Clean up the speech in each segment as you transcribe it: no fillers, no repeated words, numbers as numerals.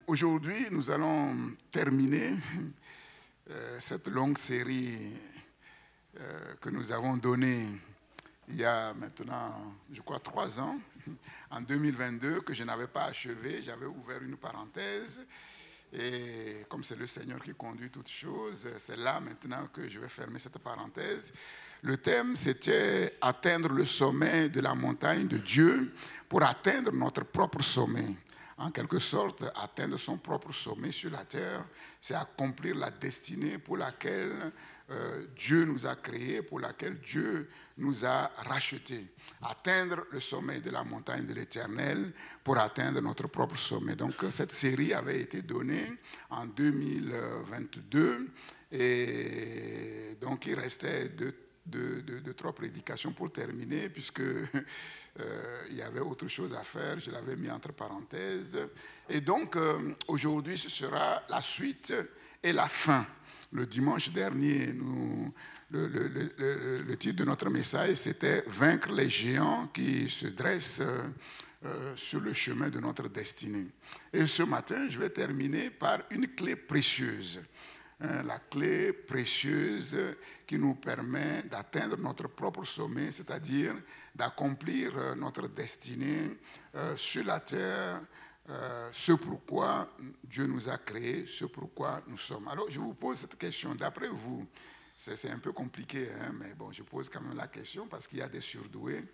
Aujourd'hui, nous allons terminer cette longue série que nous avons donnée il y a maintenant, je crois, 3 ans, en 2022, que je n'avais pas achevé. J'avais ouvert une parenthèse. Et comme c'est le Seigneur qui conduit toutes choses, c'est là maintenant que je vais fermer cette parenthèse. Le thème, c'était atteindre le sommet de la montagne de Dieu pour atteindre notre propre sommet. En quelque sorte, atteindre son propre sommet sur la terre, c'est accomplir la destinée pour laquelle Dieu nous a créés, pour laquelle Dieu nous a rachetés. Atteindre le sommet de la montagne de l'Éternel pour atteindre notre propre sommet. Donc, cette série avait été donnée en 2022 et donc il restait de 3 prédications pour terminer, puisque il y avait autre chose à faire, je l'avais mis entre parenthèses. Et donc, aujourd'hui, ce sera la suite et la fin. Le dimanche dernier, le titre de notre message, c'était « Vaincre les géants qui se dressent sur le chemin de notre destinée ». Et ce matin, je vais terminer par une clé précieuse. La clé précieuse qui nous permet d'atteindre notre propre sommet, c'est-à-dire d'accomplir notre destinée sur la terre, ce pourquoi Dieu nous a créés, ce pourquoi nous sommes. Alors, je vous pose cette question. D'après vous, c'est un peu compliqué, hein, mais bon, je pose quand même la question parce qu'il y a des surdoués.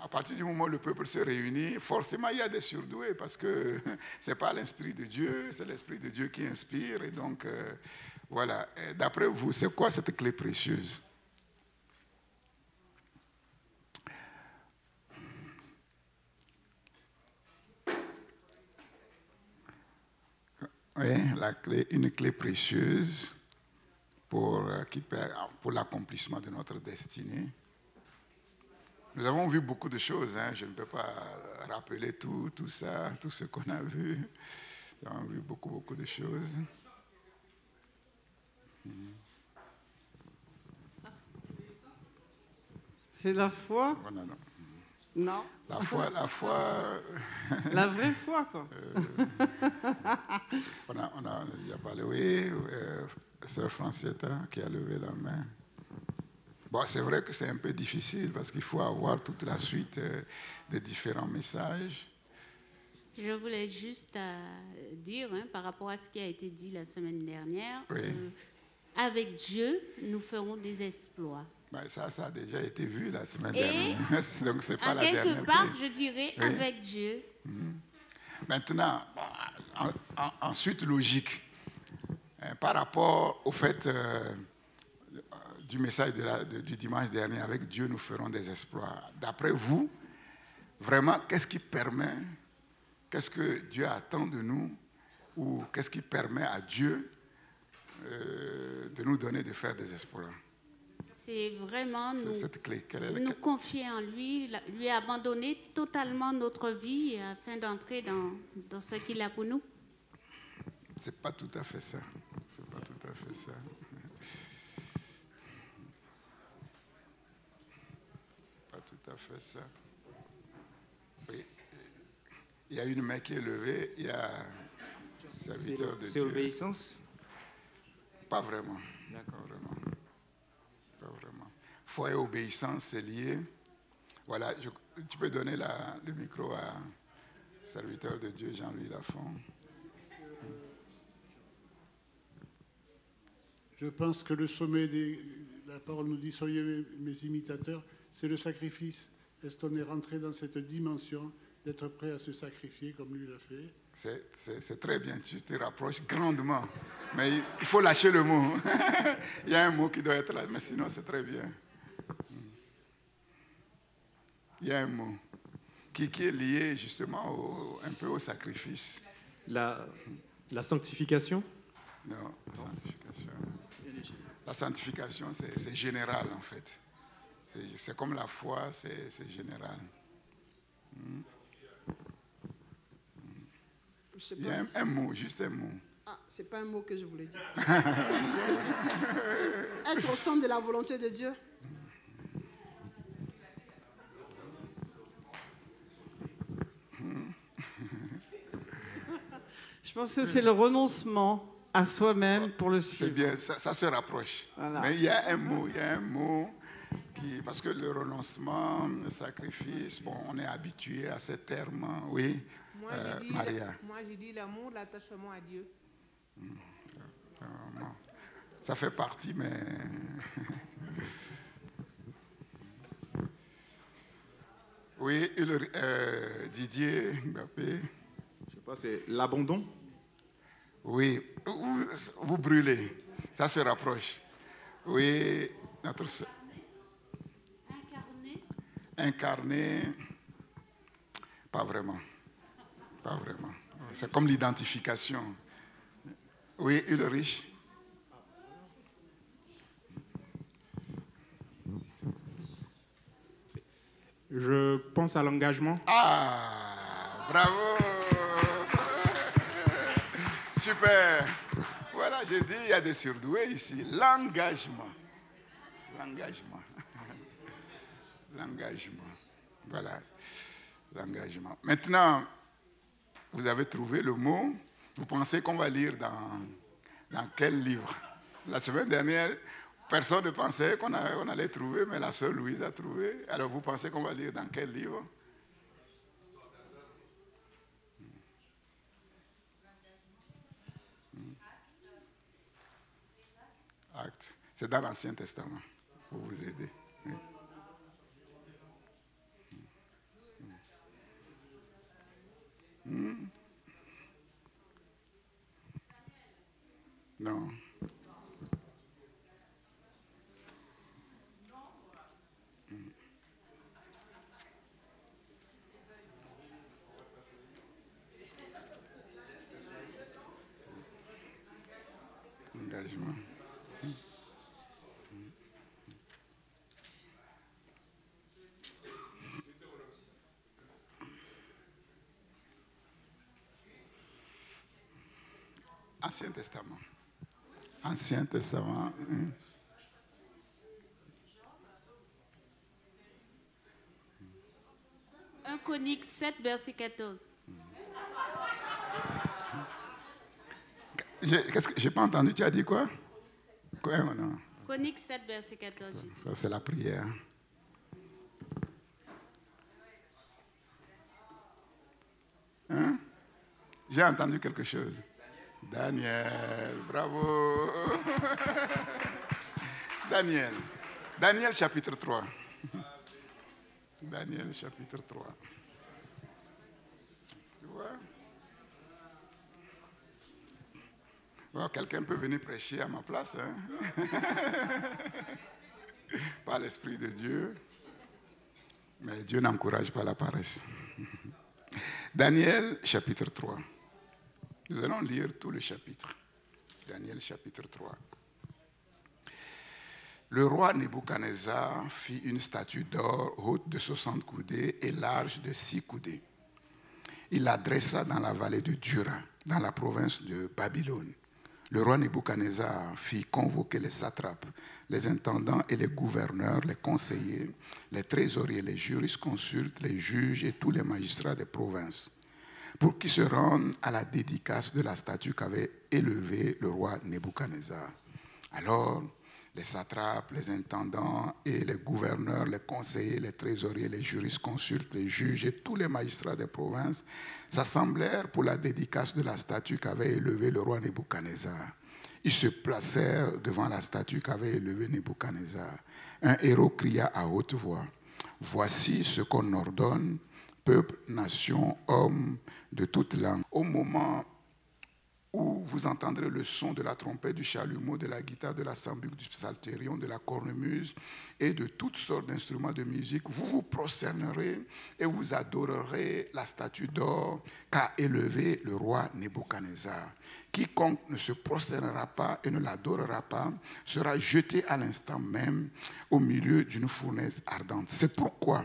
À partir du moment où le peuple se réunit, forcément il y a des surdoués parce que ce n'est pas l'Esprit de Dieu, c'est l'Esprit de Dieu qui inspire. Et donc, voilà. D'après vous, c'est quoi cette clé précieuse? Oui, une clé précieuse pour l'accomplissement de notre destinée. Nous avons vu beaucoup de choses, hein. Je ne peux pas rappeler tout ça, tout ce qu'on a vu. Nous avons vu beaucoup de choses. C'est la foi? Oh, non. Non. La foi. La vraie foi, quoi. On a déjà parlé, oui, Sœur Francietta qui a levé la main. Bon, c'est vrai que c'est un peu difficile parce qu'il faut avoir toute la suite des différents messages. Je voulais juste dire, par rapport à ce qui a été dit la semaine dernière, oui. Avec Dieu, nous ferons des exploits. Ben, ça a déjà été vu la semaine dernière. Donc, c'est pas la dernière. En quelque part, je dirais, oui. Avec Dieu. Maintenant, en suite logique, par rapport au fait du message du dimanche dernier, avec Dieu, nous ferons des exploits. D'après vous, vraiment, qu'est-ce que Dieu attend de nous, ou qu'est-ce qui permet à Dieu de nous donner de faire des exploits? C'est vraiment cette clé. Nous confier en lui, lui abandonner totalement notre vie afin d'entrer dans ce qu'il a pour nous. C'est pas tout à fait ça. C'est pas tout à fait ça. Pas tout à fait ça. Oui. Il y a une main qui est levée, il y a serviteur de Dieu. C'est obéissance? Pas vraiment. D'accord. Pas vraiment. Foi et obéissance, c'est lié. Voilà, tu peux donner le micro à serviteur de Dieu, Jean-Louis Lafont. Je pense que le sommet la parole nous dit, soyez mes imitateurs, c'est le sacrifice. Est-ce qu'on est rentré dans cette dimension d'être prêt à se sacrifier comme lui l'a fait? C'est très bien, tu te rapproches grandement. Mais il faut lâcher le mot. Il y a un mot qui doit être là, mais sinon c'est très bien. Il y a un mot qui est lié justement un peu au sacrifice. La sanctification? Non, la sanctification, c'est général en fait. C'est comme la foi, c'est général. Il y a un mot, juste un mot. Ah, c'est pas un mot que je voulais dire. Être au centre de la volonté de Dieu. Je pense que c'est le renoncement à soi-même pour le C'est suivre. bien, ça se rapproche. Voilà. Mais il y a un mot qui, parce que le renoncement, le sacrifice, bon, on est habitué à ces termes, oui, Maria. Moi, j'ai dit l'amour, l'attachement à Dieu. Non. Ça fait partie, mais... Oui, Didier Mbappé. Je sais pas, c'est l'abandon. Oui, vous brûlez, ça se rapproche. Oui, notre sœur. Incarné, pas vraiment. Pas vraiment. C'est comme l'identification. Oui, Ulrich. Je pense à l'engagement. Ah, bravo. Super. Voilà, j'ai dit, il y a des surdoués ici. L'engagement. L'engagement. L'engagement. Voilà. L'engagement. Maintenant, vous avez trouvé le mot. Vous pensez qu'on va lire dans quel livre? La semaine dernière, personne ne pensait qu'on allait trouver, mais la sœur Louise a trouvé. Alors, vous pensez qu'on va lire dans quel livre? Actes. C'est dans l'Ancien Testament, pour vous aider. Oui. Non. Engagement. Ancien Testament. Ancien Testament. 1 Chroniques 7, verset 14. Qu'est-ce que j'ai pas entendu? Tu as dit quoi? Quoi, non? Chroniques 7, verset 14. Ça, c'est la prière. Hein? J'ai entendu quelque chose. Daniel, bravo. Daniel. Daniel chapitre 3. Daniel chapitre 3. Tu vois? Bon, quelqu'un peut venir prêcher à ma place, hein? Par l'Esprit de Dieu. Mais Dieu n'encourage pas la paresse. Daniel chapitre 3. Nous allons lire tout le chapitre. Daniel chapitre 3. Le roi Nebuchadnezzar fit une statue d'or haute de 60 coudées et large de 6 coudées. Il la dressa dans la vallée de Dura, dans la province de Babylone. Le roi Nebuchadnezzar fit convoquer les satrapes, les intendants et les gouverneurs, les conseillers, les trésoriers, les jurisconsultes, les juges et tous les magistrats des provinces, pour qu'ils se rendent à la dédicace de la statue qu'avait élevée le roi Nebuchadnezzar. Alors, les satrapes, les intendants et les gouverneurs, les conseillers, les trésoriers, les jurisconsultes, les juges et tous les magistrats des provinces s'assemblèrent pour la dédicace de la statue qu'avait élevée le roi Nebuchadnezzar. Ils se placèrent devant la statue qu'avait élevée Nebuchadnezzar. Un héros cria à haute voix, « Voici ce qu'on ordonne, peuple, nation, hommes de toute langue. Au moment où vous entendrez le son de la trompette, du chalumeau, de la guitare, de la sambuc, du psalterion, de la cornemuse et de toutes sortes d'instruments de musique, vous vous prosternerez et vous adorerez la statue d'or qu'a élevée le roi Nebuchadnezzar. Quiconque ne se prosternera pas et ne l'adorera pas sera jeté à l'instant même au milieu d'une fournaise ardente. C'est pourquoi,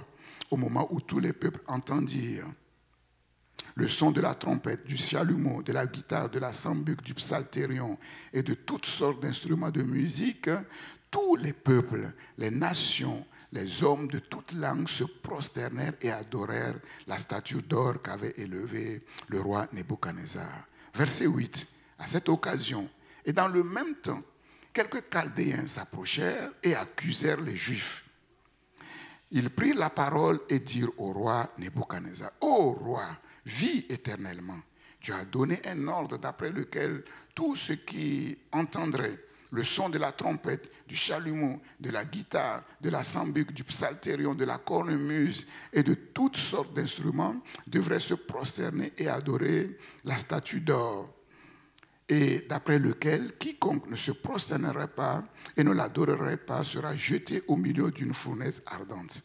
au moment où tous les peuples entendirent le son de la trompette, du chalumeau, de la guitare, de la sambuc, du psalterion et de toutes sortes d'instruments de musique, tous les peuples, les nations, les hommes de toute langue se prosternèrent et adorèrent la statue d'or qu'avait élevée le roi Nebuchadnezzar. Verset 8. À cette occasion, et dans le même temps, quelques Chaldéens s'approchèrent et accusèrent les Juifs. Ils prirent la parole et dirent au roi Nebuchadnezzar, « Ô roi, vis éternellement. Tu as donné un ordre d'après lequel tous ceux qui entendraient le son de la trompette, du chalumeau, de la guitare, de la sambuc, du psalterion, de la cornemuse et de toutes sortes d'instruments devraient se prosterner et adorer la statue d'or. Et d'après lequel quiconque ne se prosternerait pas et ne l'adorerait pas sera jeté au milieu d'une fournaise ardente.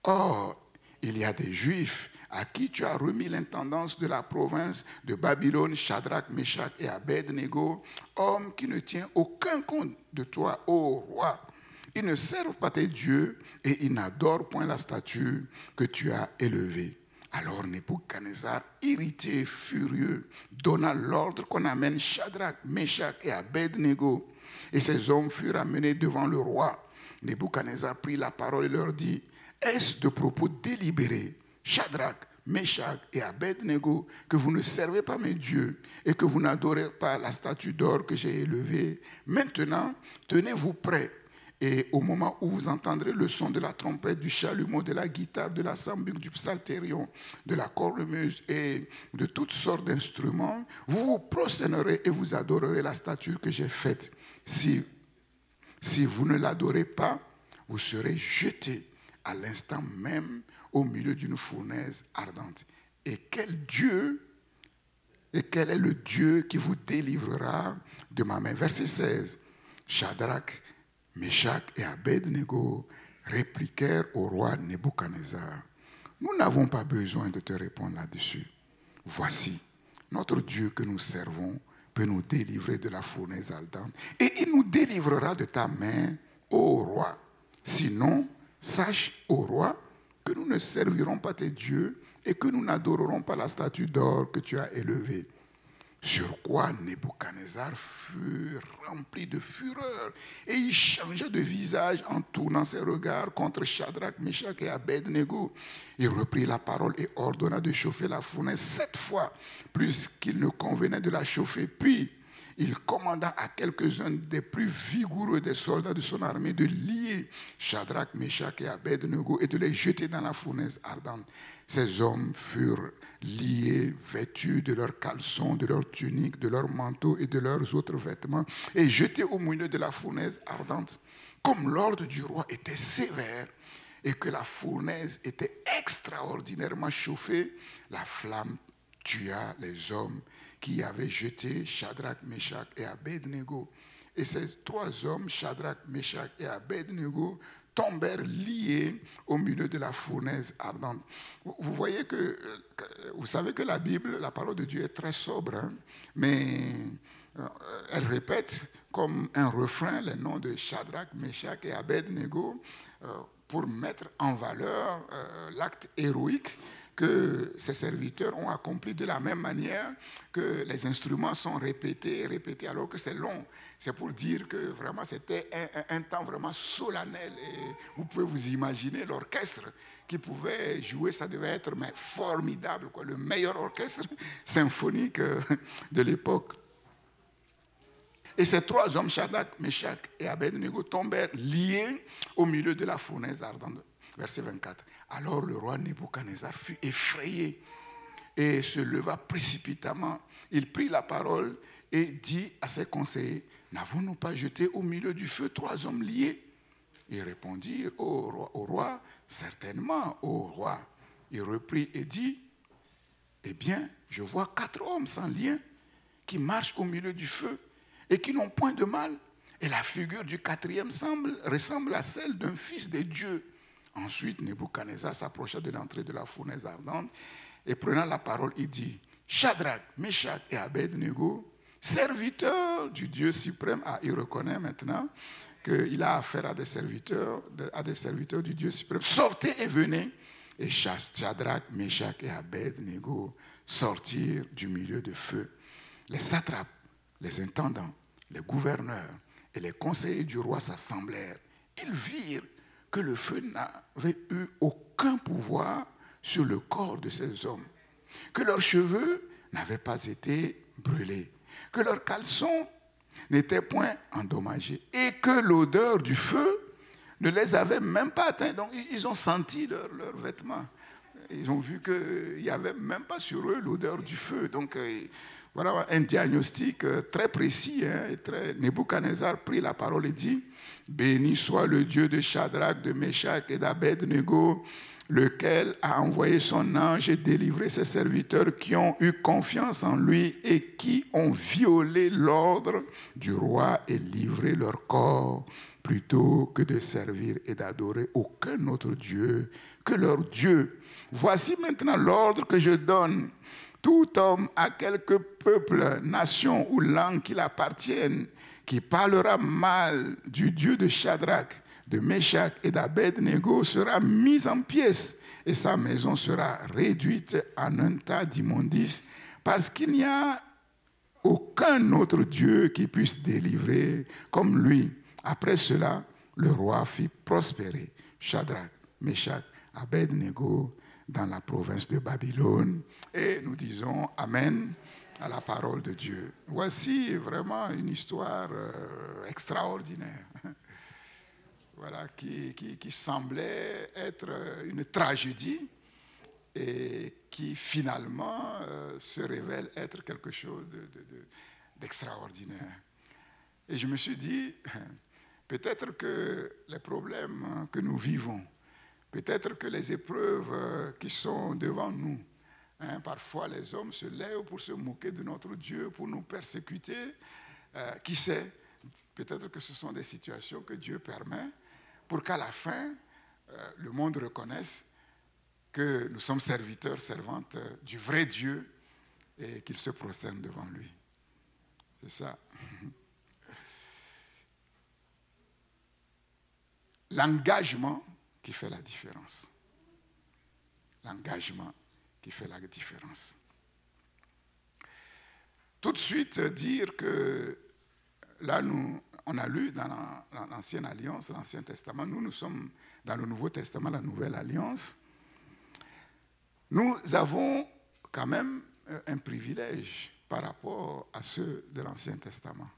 Or, il y a des Juifs à qui tu as remis l'intendance de la province de Babylone, Shadrach, Meshach et Abed-Nego, hommes qui ne tiennent aucun compte de toi, ô roi. Ils ne servent pas tes dieux et ils n'adorent point la statue que tu as élevée. Alors Nebuchadnezzar, irrité et furieux, donna l'ordre qu'on amène Shadrach, Meshach et Abed-Nego. Et ces hommes furent amenés devant le roi. Nebuchadnezzar prit la parole et leur dit, « Est-ce de propos délibérés, Shadrach, Meshach et Abed-Nego, que vous ne servez pas mes dieux et que vous n'adorez pas la statue d'or que j'ai élevée? Maintenant, tenez-vous prêts. Et au moment où vous entendrez le son de la trompette, du chalumeau, de la guitare, de la sambuc, du psalterion, de la cornemuse et de toutes sortes d'instruments, vous vous prosternerez et vous adorerez la statue que j'ai faite. Si vous ne l'adorez pas, vous serez jetés à l'instant même au milieu d'une fournaise ardente. Et quel est le Dieu qui vous délivrera de ma main? Verset 16. Shadrach, Meshach et Abed-Nego répliquèrent au roi Nebuchadnezzar, « Nous n'avons pas besoin de te répondre là-dessus. Voici, notre Dieu que nous servons peut nous délivrer de la fournaise ardente, et il nous délivrera de ta main, ô roi. Sinon, sache, ô roi, que nous ne servirons pas tes dieux et que nous n'adorerons pas la statue d'or que tu as élevée. » Sur quoi Nebuchadnezzar fut rempli de fureur et il changea de visage en tournant ses regards contre Shadrach, Meshach et Abed-Nego. Il reprit la parole et ordonna de chauffer la fournaise 7 fois plus qu'il ne convenait de la chauffer. Puis il commanda à quelques-uns des plus vigoureux des soldats de son armée de lier Shadrach, Meshach et Abed-Nego et de les jeter dans la fournaise ardente. Ces hommes furent liés, vêtus de leurs caleçons, de leurs tuniques, de leurs manteaux et de leurs autres vêtements, et jetés au milieu de la fournaise ardente. Comme l'ordre du roi était sévère et que la fournaise était extraordinairement chauffée, la flamme tua les hommes qui avaient jeté Shadrach, Meshach et Abed-Nego. Et ces 3 hommes, Shadrach, Meshach et Abed-Nego, tombèrent liés au milieu de la fournaise ardente. Vous voyez vous savez que la Bible, la parole de Dieu est très sobre, hein, mais elle répète comme un refrain les noms de Shadrach, Meshach et Abed-Nego pour mettre en valeur l'acte héroïque que ces serviteurs ont accompli de la même manière que les instruments sont répétés alors que c'est long. C'est pour dire que vraiment c'était un temps vraiment solennel. Et vous pouvez vous imaginer l'orchestre qui pouvait jouer, ça devait être formidable, quoi, le meilleur orchestre symphonique de l'époque. Et ces 3 hommes, Shadrach, Meshach et Abed-Nego, tombèrent liés au milieu de la fournaise ardente. Verset 24. Alors le roi Nebuchadnezzar fut effrayé et se leva précipitamment. Il prit la parole et dit à ses conseillers, « N'avons-nous pas jeté au milieu du feu 3 hommes liés ?» Ils répondirent au roi, « Certainement, ô roi. » Il reprit et dit, « Eh bien, je vois 4 hommes sans lien qui marchent au milieu du feu et qui n'ont point de mal. Et la figure du 4e ressemble à celle d'un fils des dieux. » Ensuite, Nebuchadnezzar s'approcha de l'entrée de la fournaise ardente et prenant la parole, il dit, « Shadrach, Meshach et Abed-Nego, serviteurs du Dieu suprême. » Il reconnaît maintenant qu'il a affaire à des serviteurs du Dieu suprême. « Sortez et venez. » Et Shadrach, Meshach et Abed-Nego sortirent du milieu du feu. Les satrapes, les intendants, les gouverneurs et les conseillers du roi s'assemblèrent. Ils virent que le feu n'avait eu aucun pouvoir sur le corps de ces hommes, que leurs cheveux n'avaient pas été brûlés, que leurs caleçons n'étaient point endommagés et que l'odeur du feu ne les avait même pas atteints. Donc, ils ont senti leurs vêtements. Ils ont vu qu'il n'y avait même pas sur eux l'odeur du feu. Donc, voilà un diagnostic très précis. Et Nebuchadnezzar prit la parole et dit « Béni soit le Dieu de Shadrach, de Meshach et d'Abed-Nego, lequel a envoyé son ange et délivré ses serviteurs qui ont eu confiance en lui et qui ont violé l'ordre du roi et livré leur corps plutôt que de servir et d'adorer aucun autre Dieu que leur Dieu. Voici maintenant l'ordre que je donne. Tout homme à quelque peuple, nation ou langue qu'il appartienne, qui parlera mal du Dieu de Shadrach, de Meshach et d'Abed-Nego sera mis en pièces et sa maison sera réduite en un tas d'immondices parce qu'il n'y a aucun autre Dieu qui puisse délivrer comme lui. Après cela, le roi fit prospérer Shadrach, Meshach, Abed-Nego dans la province de Babylone. Et nous disons Amen à la parole de Dieu. Voici vraiment une histoire extraordinaire. Voilà, qui semblait être une tragédie et qui finalement se révèle être quelque chose d'extraordinaire. Et je me suis dit, peut-être que les problèmes que nous vivons, peut-être que les épreuves qui sont devant nous, parfois les hommes se lèvent pour se moquer de notre Dieu, pour nous persécuter, qui sait, peut-être que ce sont des situations que Dieu permet pour qu'à la fin, le monde reconnaisse que nous sommes serviteurs, servantes du vrai Dieu et qu'il se prosterne devant lui. C'est ça. L'engagement qui fait la différence. L'engagement qui fait la différence. Tout de suite dire que là, on a lu dans l'Ancienne Alliance, l'Ancien Testament, nous sommes dans le Nouveau Testament, la Nouvelle Alliance. Nous avons quand même un privilège par rapport à ceux de l'Ancien Testament.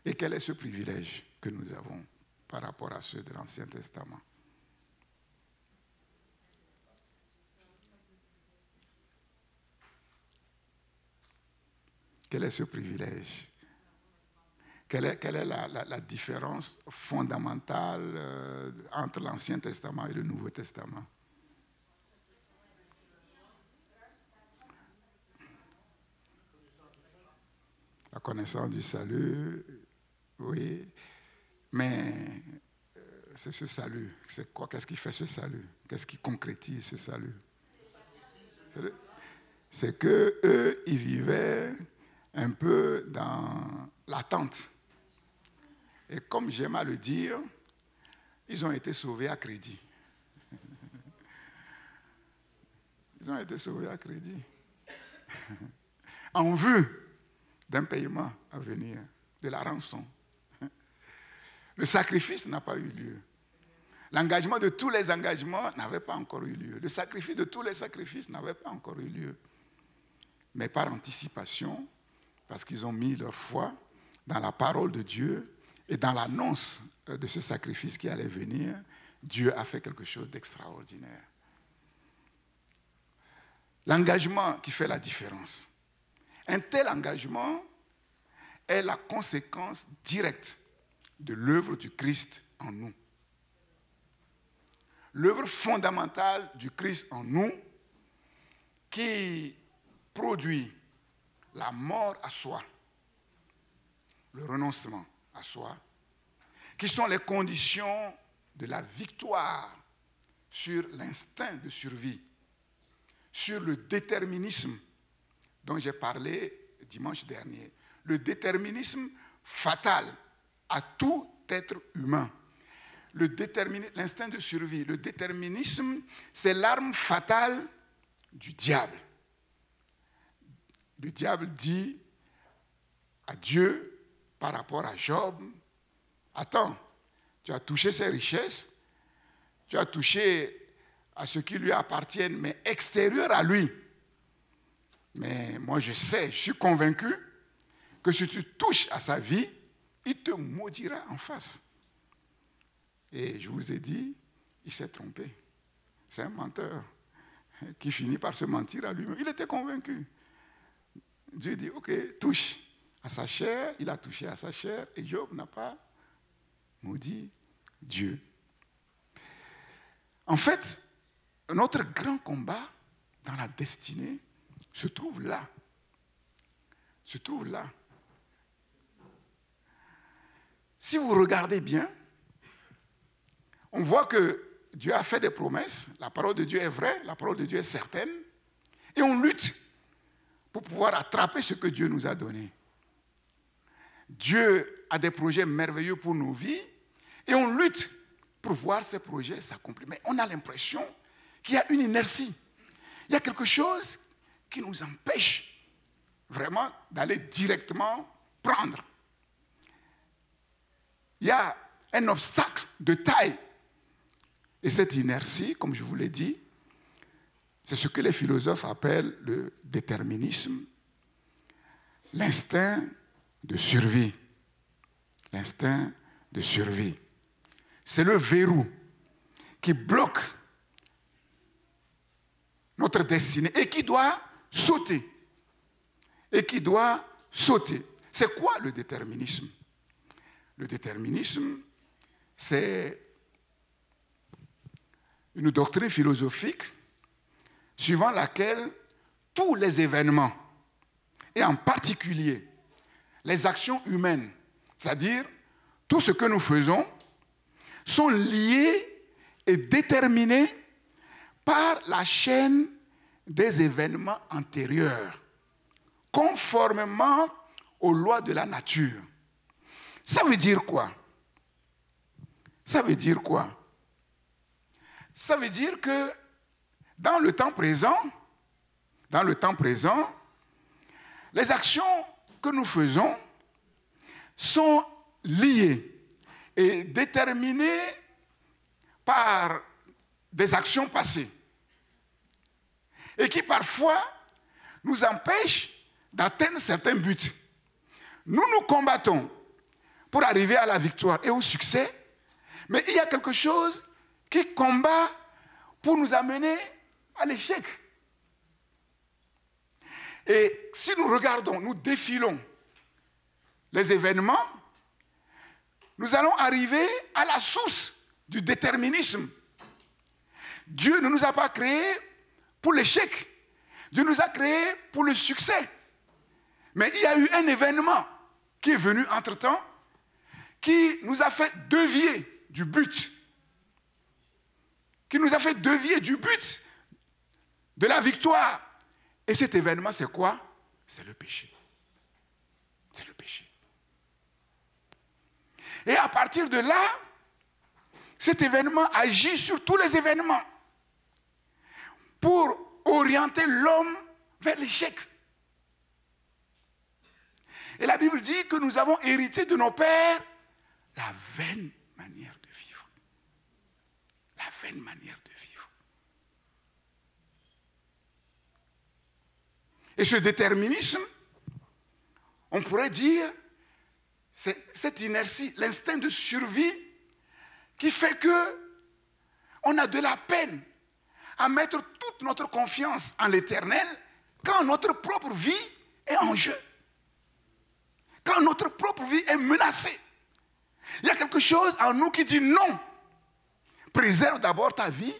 Et quel est ce privilège que nous avons par rapport à ceux de l'Ancien Testament? Quel est ce privilège? Quelle est la différence fondamentale entre l'Ancien Testament et le Nouveau Testament? La connaissance du salut, oui, mais c'est ce salut. C'est quoi? Qu'est-ce qui fait ce salut? Qu'est-ce qui concrétise ce salut? C'est qu'eux, ils vivaient un peu dans l'attente. Et comme j'aime à le dire, ils ont été sauvés à crédit. Ils ont été sauvés à crédit. En vue d'un paiement à venir, de la rançon. Le sacrifice n'a pas eu lieu. L'engagement de tous les engagements n'avait pas encore eu lieu. Le sacrifice de tous les sacrifices n'avait pas encore eu lieu. Mais par anticipation, parce qu'ils ont mis leur foi dans la parole de Dieu et dans l'annonce de ce sacrifice qui allait venir, Dieu a fait quelque chose d'extraordinaire. L'engagement qui fait la différence. Un tel engagement est la conséquence directe de l'œuvre du Christ en nous. L'œuvre fondamentale du Christ en nous qui produit la mort à soi, le renoncement à soi, qui sont les conditions de la victoire sur l'instinct de survie, sur le déterminisme dont j'ai parlé dimanche dernier, le déterminisme fatal à tout être humain. L'instinct de survie, le déterminisme, c'est l'arme fatale du diable. Le diable dit à Dieu par rapport à Job, attends, tu as touché ses richesses, tu as touché à ce qui lui appartient, mais extérieur à lui. Mais moi je sais, je suis convaincu que si tu touches à sa vie, il te maudira en face. Et je vous ai dit, il s'est trompé. C'est un menteur qui finit par se mentir à lui-même. Il était convaincu. Dieu dit, ok, touche à sa chair. Il a touché à sa chair et Job n'a pas maudit Dieu. En fait, notre grand combat dans la destinée se trouve là. Se trouve là. Si vous regardez bien, on voit que Dieu a fait des promesses, la parole de Dieu est vraie, la parole de Dieu est certaine, et on lutte pour pouvoir attraper ce que Dieu nous a donné. Dieu a des projets merveilleux pour nos vies, et on lutte pour voir ces projets s'accomplir. Mais on a l'impression qu'il y a une inertie. Il y a quelque chose qui nous empêche vraiment d'aller directement prendre. Il y a un obstacle de taille. Et cette inertie, comme je vous l'ai dit, c'est ce que les philosophes appellent le déterminisme, l'instinct de survie. L'instinct de survie. C'est le verrou qui bloque notre destinée et qui doit sauter. Et qui doit sauter. C'est quoi le déterminisme? Le déterminisme, c'est une doctrine philosophique suivant laquelle tous les événements, et en particulier les actions humaines, c'est-à-dire tout ce que nous faisons, sont liés et déterminés par la chaîne des événements antérieurs, conformément aux lois de la nature. Ça veut dire quoi? Ça veut dire quoi? Ça veut dire que dans le temps présent, les actions que nous faisons sont liées et déterminées par des actions passées et qui parfois nous empêchent d'atteindre certains buts. Nous nous combattons pour arriver à la victoire et au succès, mais il y a quelque chose qui combat pour nous amener à l'échec. Et si nous regardons, nous défilons les événements, nous allons arriver à la source du déterminisme. Dieu ne nous a pas créés pour l'échec. Dieu nous a créés pour le succès. Mais il y a eu un événement qui est venu entre-temps qui nous a fait dévier du but. Qui nous a fait dévier du but de la victoire. Et cet événement, c'est quoi? C'est le péché. C'est le péché. Et à partir de là, cet événement agit sur tous les événements pour orienter l'homme vers l'échec. Et la Bible dit que nous avons hérité de nos pères la vaine manière de vivre. La vaine manière de vivre. Et ce déterminisme, on pourrait dire, c'est cette inertie, l'instinct de survie qui fait que on a de la peine à mettre toute notre confiance en l'Éternel quand notre propre vie est en jeu. Quand notre propre vie est menacée. Il y a quelque chose en nous qui dit non. Préserve d'abord ta vie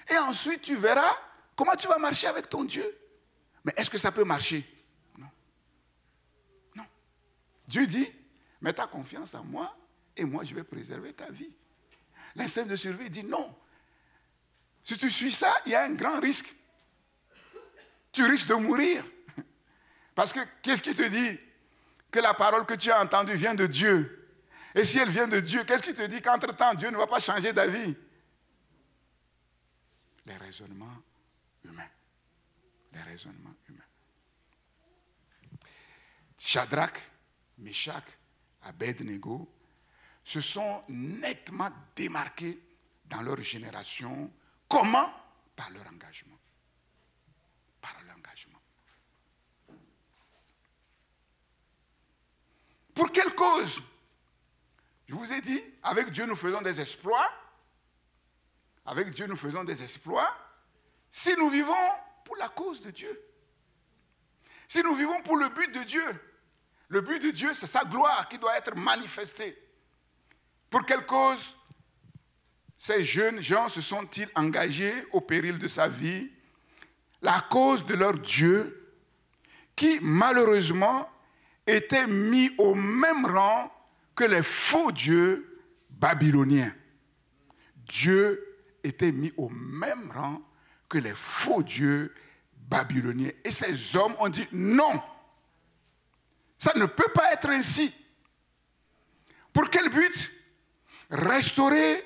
et ensuite tu verras comment tu vas marcher avec ton Dieu. Mais est-ce que ça peut marcher? Non. Non. Dieu dit, mets ta confiance en moi et moi je vais préserver ta vie. L'instinct de survie dit non. Si tu suis ça, il y a un grand risque. Tu risques de mourir. Parce que qu'est-ce qui te dit que la parole que tu as entendue vient de Dieu? Et si elle vient de Dieu, qu'est-ce qui te dit qu'entre-temps, Dieu ne va pas changer d'avis? Les raisonnements humains. Les raisonnements humains. Shadrach, Meshach, Abednego se sont nettement démarqués dans leur génération. Comment? Par leur engagement. Par l'engagement. cause, je vous ai dit, avec Dieu nous faisons des exploits. Avec Dieu nous faisons des exploits. Si nous vivons pour la cause de Dieu, si nous vivons pour le but de Dieu, c'est sa gloire qui doit être manifestée. Pour quelle cause ces jeunes gens se sont-ils engagés au péril de sa vie? La cause de leur Dieu, qui malheureusement était mis au même rang que les faux dieux babyloniens. Dieu était mis au même rang que les faux dieux babyloniens. Et ces hommes ont dit non, ça ne peut pas être ainsi. Pour quel but? Restaurer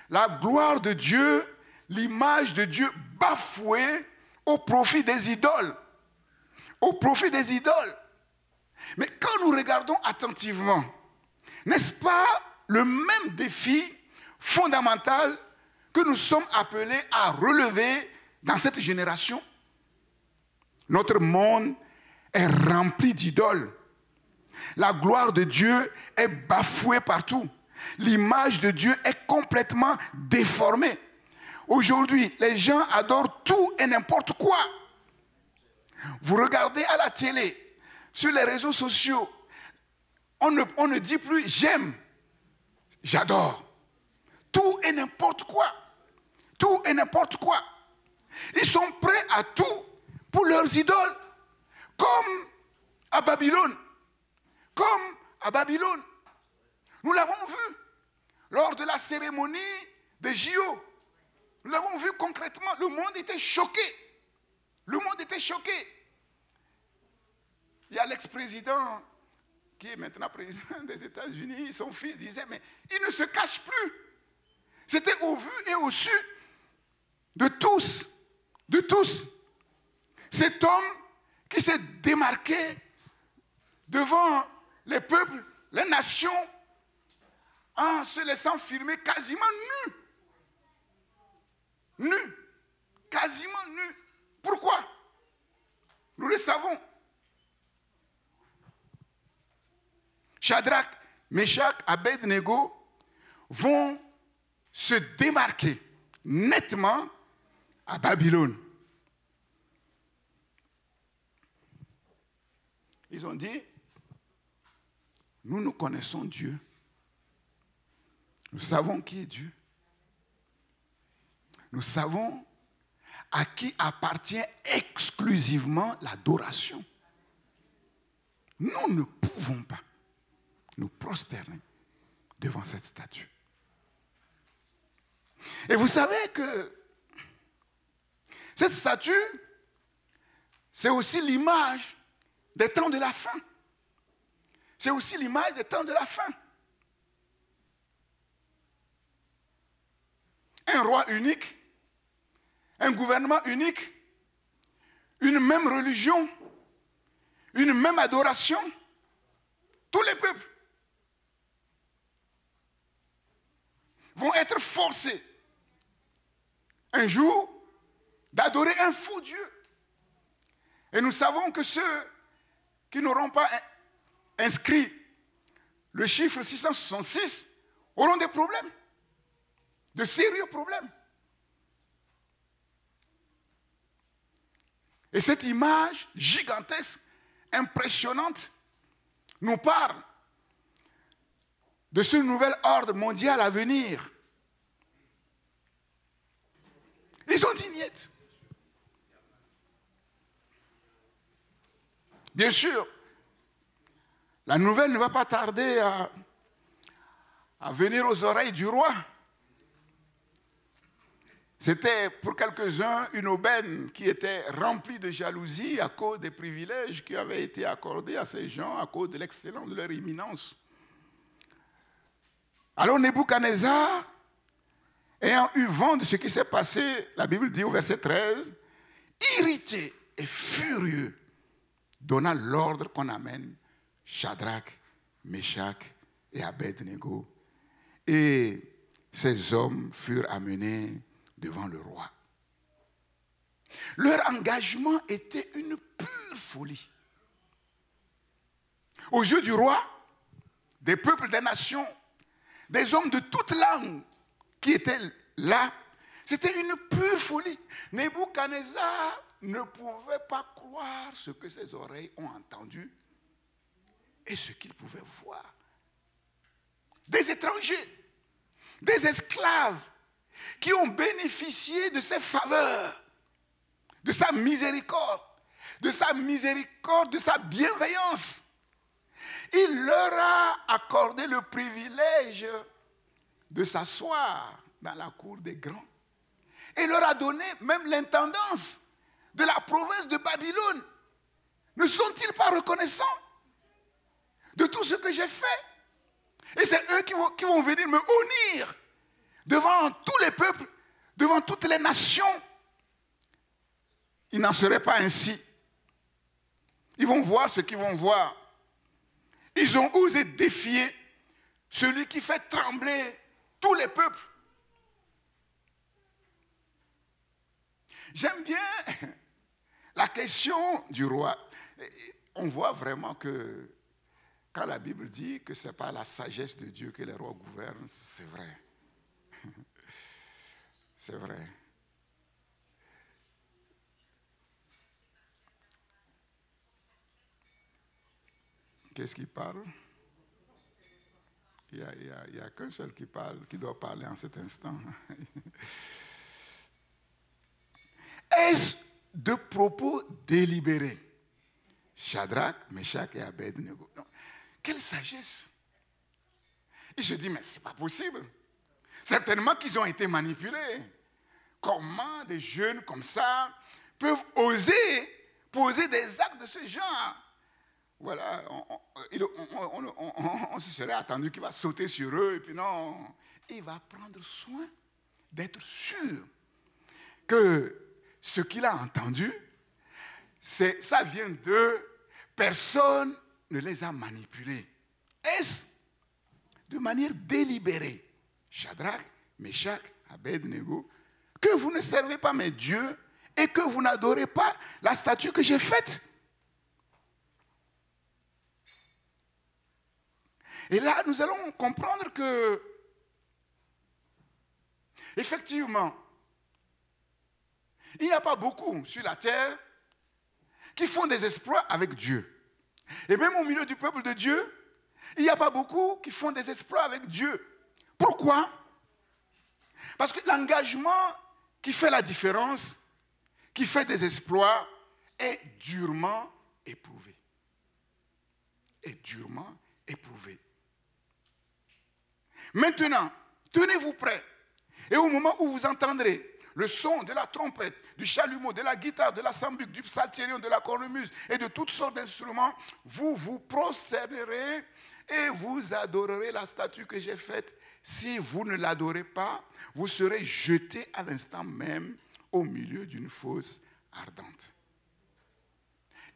la gloire de Dieu, l'image de Dieu bafouée au profit des idoles. Au profit des idoles. Mais quand nous regardons attentivement, n'est-ce pas le même défi fondamental que nous sommes appelés à relever dans cette génération? Notre monde est rempli d'idoles. La gloire de Dieu est bafouée partout. L'image de Dieu est complètement déformée. Aujourd'hui, les gens adorent tout et n'importe quoi. Vous regardez à la télé, sur les réseaux sociaux, on ne dit plus j'aime, j'adore. Tout et n'importe quoi. Tout et n'importe quoi. Ils sont prêts à tout pour leurs idoles. Comme à Babylone. Comme à Babylone. Nous l'avons vu lors de la cérémonie des JO. Nous l'avons vu concrètement. Le monde était choqué. Le monde était choqué. Il y a l'ex-président qui est maintenant président des États-Unis. Son fils disait, mais il ne se cache plus. C'était au vu et au su de tous. De tous. Cet homme qui s'est démarqué devant les peuples, les nations, en se laissant filmer quasiment nu. Nu. Quasiment nu. Pourquoi? Nous le savons. Shadrach, Meshach, Abed-Nego vont se démarquer nettement à Babylone. Ils ont dit, nous connaissons Dieu. Nous savons qui est Dieu. Nous savons à qui appartient exclusivement l'adoration. Nous ne pouvons pas nous prosterner devant cette statue. Et vous savez que cette statue, c'est aussi l'image des temps de la fin. C'est aussi l'image des temps de la fin. Un roi unique, un gouvernement unique, une même religion, une même adoration, tous les peuples vont être forcés un jour d'adorer un faux Dieu. Et nous savons que ceux qui n'auront pas inscrit le chiffre 666 auront des problèmes, de sérieux problèmes. Et cette image gigantesque, impressionnante, nous parle de ce nouvel ordre mondial à venir. Ils ont dit niet. Bien sûr, la nouvelle ne va pas tarder à venir aux oreilles du roi. C'était pour quelques-uns une aubaine qui était remplie de jalousie à cause des privilèges qui avaient été accordés à ces gens, à cause de l'excellence de leur éminence. Alors Nebuchadnezzar, ayant eu vent de ce qui s'est passé, la Bible dit au verset 13, irrité et furieux, donna l'ordre qu'on amène Shadrach, Meshach et Abed-Nego. Et ces hommes furent amenés devant le roi. Leur engagement était une pure folie. Aux yeux du roi, des peuples, des nations, des hommes de toutes langues qui étaient là. C'était une pure folie. Nebuchadnezzar ne pouvait pas croire ce que ses oreilles ont entendu et ce qu'il pouvait voir. Des étrangers, des esclaves qui ont bénéficié de ses faveurs, de sa miséricorde, de sa bienveillance. Il leur a accordé le privilège de s'asseoir dans la cour des grands. Et leur a donné même l'intendance de la province de Babylone. Ne sont-ils pas reconnaissants de tout ce que j'ai fait? Et c'est eux qui vont venir me honnir devant tous les peuples, devant toutes les nations. Il n'en serait pas ainsi. Ils vont voir ce qu'ils vont voir. Ils ont osé défier celui qui fait trembler tous les peuples. J'aime bien la question du roi. On voit vraiment que quand la Bible dit que ce n'est pas la sagesse de Dieu que les rois gouvernent, c'est vrai. C'est vrai. Qu'est-ce qui parle? Il n'y a qu'un seul qui parle, qui doit parler en cet instant. Est-ce de propos délibérés? Shadrach, Meshach et Abednego. Non. Quelle sagesse! Il se dit, mais ce n'est pas possible. Certainement qu'ils ont été manipulés. Comment des jeunes comme ça peuvent oser poser des actes de ce genre? Voilà, on se serait attendu qu'il va sauter sur eux, et puis non, il va prendre soin d'être sûr que ce qu'il a entendu, ça vient d'eux, personne ne les a manipulés. Est-ce de manière délibérée, Shadrach, Meshach, Abednego, que vous ne servez pas mes dieux et que vous n'adorez pas la statue que j'ai faite? Et là, nous allons comprendre que, effectivement, il n'y a pas beaucoup sur la terre qui font des exploits avec Dieu. Et même au milieu du peuple de Dieu, il n'y a pas beaucoup qui font des exploits avec Dieu. Pourquoi? Parce que l'engagement qui fait la différence, qui fait des exploits, est durement éprouvé. Est durement éprouvé. Maintenant, tenez-vous prêts. Et au moment où vous entendrez le son de la trompette, du chalumeau, de la guitare, de la sambuc, du psalterion, de la cornemuse et de toutes sortes d'instruments, vous vous prosternerez et vous adorerez la statue que j'ai faite. Si vous ne l'adorez pas, vous serez jetés à l'instant même au milieu d'une fosse ardente.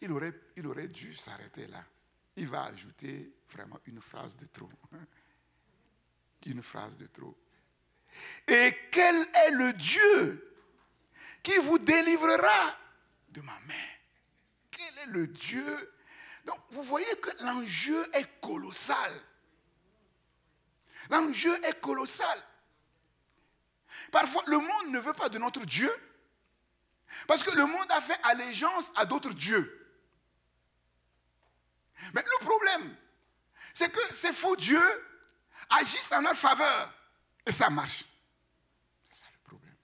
Il aurait dû s'arrêter là. Il va ajouter vraiment une phrase de trop. Une phrase de trop. Et quel est le Dieu qui vous délivrera de ma main? Quel est le Dieu? Donc, vous voyez que l'enjeu est colossal. L'enjeu est colossal. Parfois, le monde ne veut pas de notre Dieu parce que le monde a fait allégeance à d'autres dieux. Mais le problème, c'est que ces faux dieux agissent en leur faveur et ça marche. C'est ça le problème.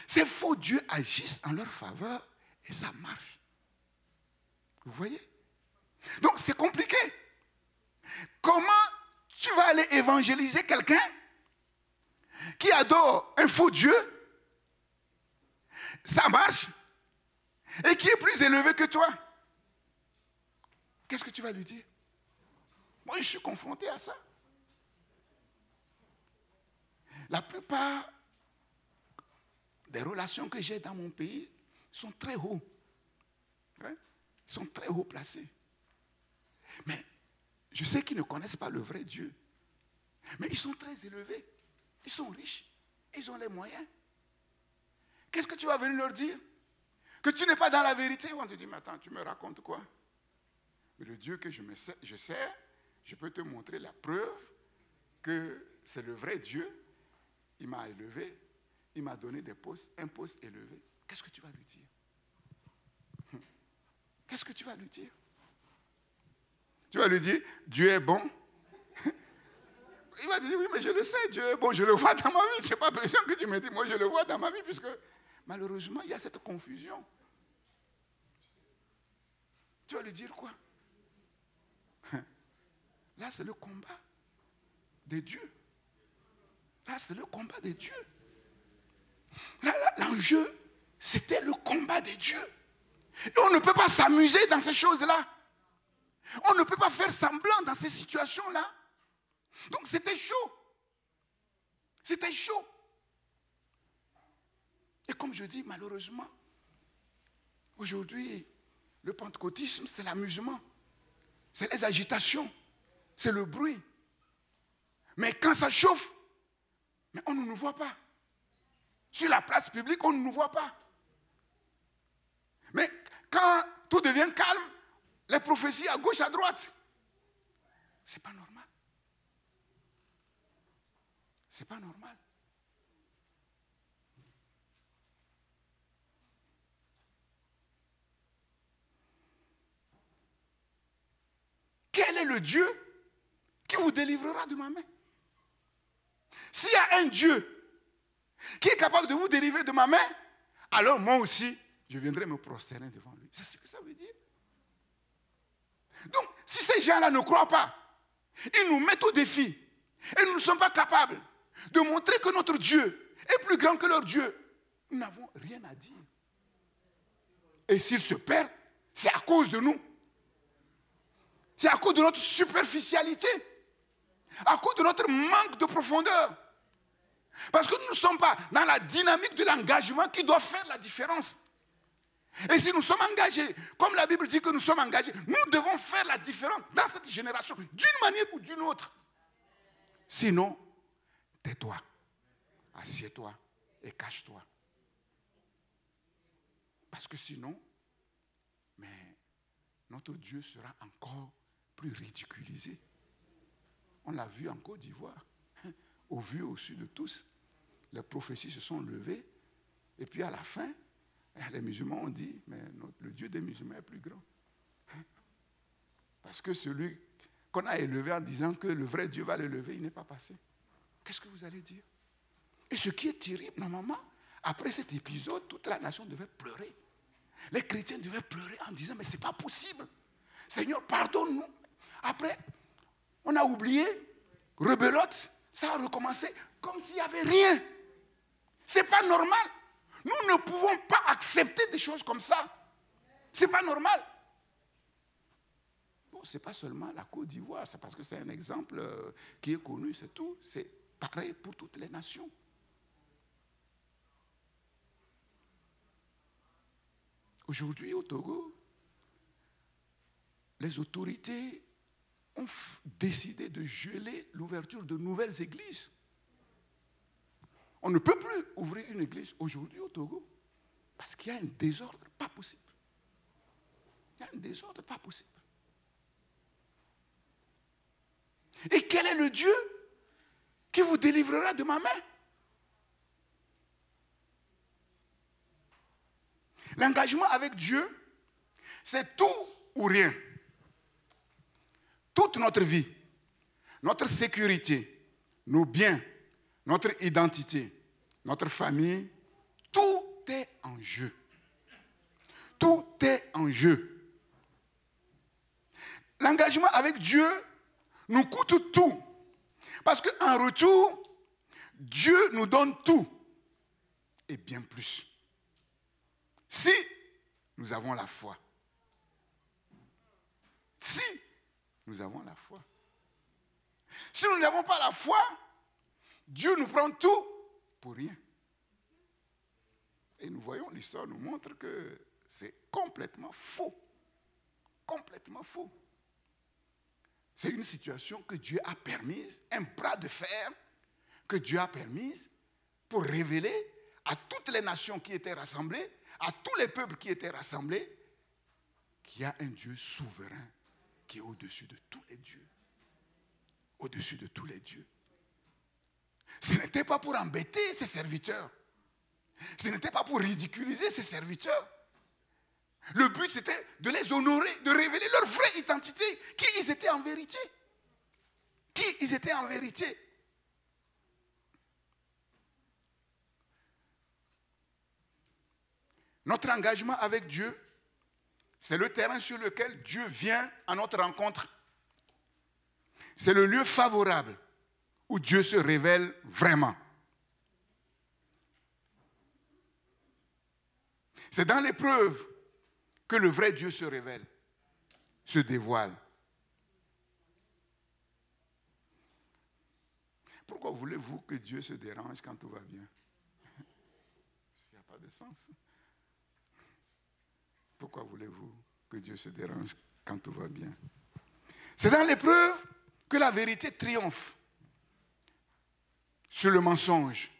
Ces faux dieux agissent en leur faveur et ça marche. Vous voyez? Donc c'est compliqué. Comment tu vas aller évangéliser quelqu'un qui adore un faux dieu? Ça marche. Et qui est plus élevé que toi? Qu'est-ce que tu vas lui dire? Moi, je suis confronté à ça. La plupart des relations que j'ai dans mon pays sont très hauts. Hein? Ils sont très haut placés. Mais je sais qu'ils ne connaissent pas le vrai Dieu. Mais ils sont très élevés. Ils sont riches. Ils ont les moyens. Qu'est-ce que tu vas venir leur dire? Que tu n'es pas dans la vérité? Ils vont te dire, mais attends, tu me racontes quoi? Mais le Dieu que je sers, je peux te montrer la preuve que c'est le vrai Dieu. Il m'a élevé, il m'a donné un poste élevé. Qu'est-ce que tu vas lui dire? Qu'est-ce que tu vas lui dire? Tu vas lui dire, Dieu est bon. Il va te dire, oui, mais je le sais, Dieu est bon, je le vois dans ma vie. Ce n'est pas besoin que tu me dises, moi je le vois dans ma vie, puisque malheureusement, il y a cette confusion. Tu vas lui dire quoi? Là, c'est le combat des dieux. Là, c'est le combat des dieux. Là, l'enjeu, c'était le combat des dieux. Et on ne peut pas s'amuser dans ces choses-là. On ne peut pas faire semblant dans ces situations-là. Donc, c'était chaud. C'était chaud. Et comme je dis, malheureusement, aujourd'hui, le pentecôtisme, c'est l'amusement. C'est les agitations. C'est le bruit. Mais quand ça chauffe, mais on ne nous voit pas. Sur la place publique, on ne nous voit pas. Mais quand tout devient calme, les prophéties à gauche, à droite, c'est pas normal. C'est pas normal. Quel est le Dieu qui vous délivrera de ma main? S'il y a un Dieu qui est capable de vous délivrer de ma main, alors moi aussi, je viendrai me prosterner devant lui. C'est ce que ça veut dire. Donc, si ces gens-là ne croient pas, ils nous mettent au défi, et nous ne sommes pas capables de montrer que notre Dieu est plus grand que leur Dieu, nous n'avons rien à dire. Et s'ils se perdent, c'est à cause de nous. C'est à cause de notre superficialité, à cause de notre manque de profondeur. Parce que nous ne sommes pas dans la dynamique de l'engagement qui doit faire la différence. Et si nous sommes engagés, comme la Bible dit que nous sommes engagés, nous devons faire la différence dans cette génération, d'une manière ou d'une autre. Sinon, tais-toi, assieds-toi et cache-toi. Parce que sinon, mais notre Dieu sera encore plus ridiculisé. On l'a vu en Côte d'Ivoire. Au vu au sud de tous, les prophéties se sont levées. Et puis à la fin, les musulmans ont dit, mais le Dieu des musulmans est plus grand. Parce que celui qu'on a élevé en disant que le vrai Dieu va le lever, il n'est pas passé. Qu'est-ce que vous allez dire? Et ce qui est terrible, normalement, après cet épisode, toute la nation devait pleurer. Les chrétiens devaient pleurer en disant, mais ce n'est pas possible. Seigneur, pardonne-nous. Après, on a oublié, rebelote, ça a recommencé comme s'il n'y avait rien. Ce n'est pas normal. Nous ne pouvons pas accepter des choses comme ça. Ce n'est pas normal. Bon, ce n'est pas seulement la Côte d'Ivoire, c'est parce que c'est un exemple qui est connu, c'est tout. C'est pareil pour toutes les nations. Aujourd'hui, au Togo, les autorités ont décidé de geler l'ouverture de nouvelles églises. On ne peut plus ouvrir une église aujourd'hui au Togo parce qu'il y a un désordre pas possible. Il y a un désordre pas possible. Et quel est le Dieu qui vous délivrera de ma main? L'engagement avec Dieu, c'est tout ou rien. Toute notre vie, notre sécurité, nos biens, notre identité, notre famille, tout est en jeu. Tout est en jeu. L'engagement avec Dieu nous coûte tout. Parce qu'en retour, Dieu nous donne tout. Et bien plus. Si nous avons la foi. Si nous avons la foi. Si nous n'avons pas la foi, Dieu nous prend tout pour rien. Et nous voyons, l'histoire nous montre que c'est complètement faux. Complètement faux. C'est une situation que Dieu a permise, un bras de fer que Dieu a permise pour révéler à toutes les nations qui étaient rassemblées, à tous les peuples qui étaient rassemblés, qu'il y a un Dieu souverain qui est au-dessus de tous les dieux. au-dessus de tous les dieux. Ce n'était pas pour embêter ses serviteurs. Ce n'était pas pour ridiculiser ses serviteurs. Le but, c'était de les honorer, de révéler leur vraie identité, qui ils étaient en vérité. Qui ils étaient en vérité. Notre engagement avec Dieu, c'est le terrain sur lequel Dieu vient à notre rencontre. C'est le lieu favorable où Dieu se révèle vraiment. C'est dans l'épreuve que le vrai Dieu se révèle, se dévoile. Pourquoi voulez-vous que Dieu se dérange quand tout va bien? Il n'y a pas de sens. Pourquoi voulez-vous que Dieu se dérange quand tout va bien? C'est dans l'épreuve que la vérité triomphe sur le mensonge,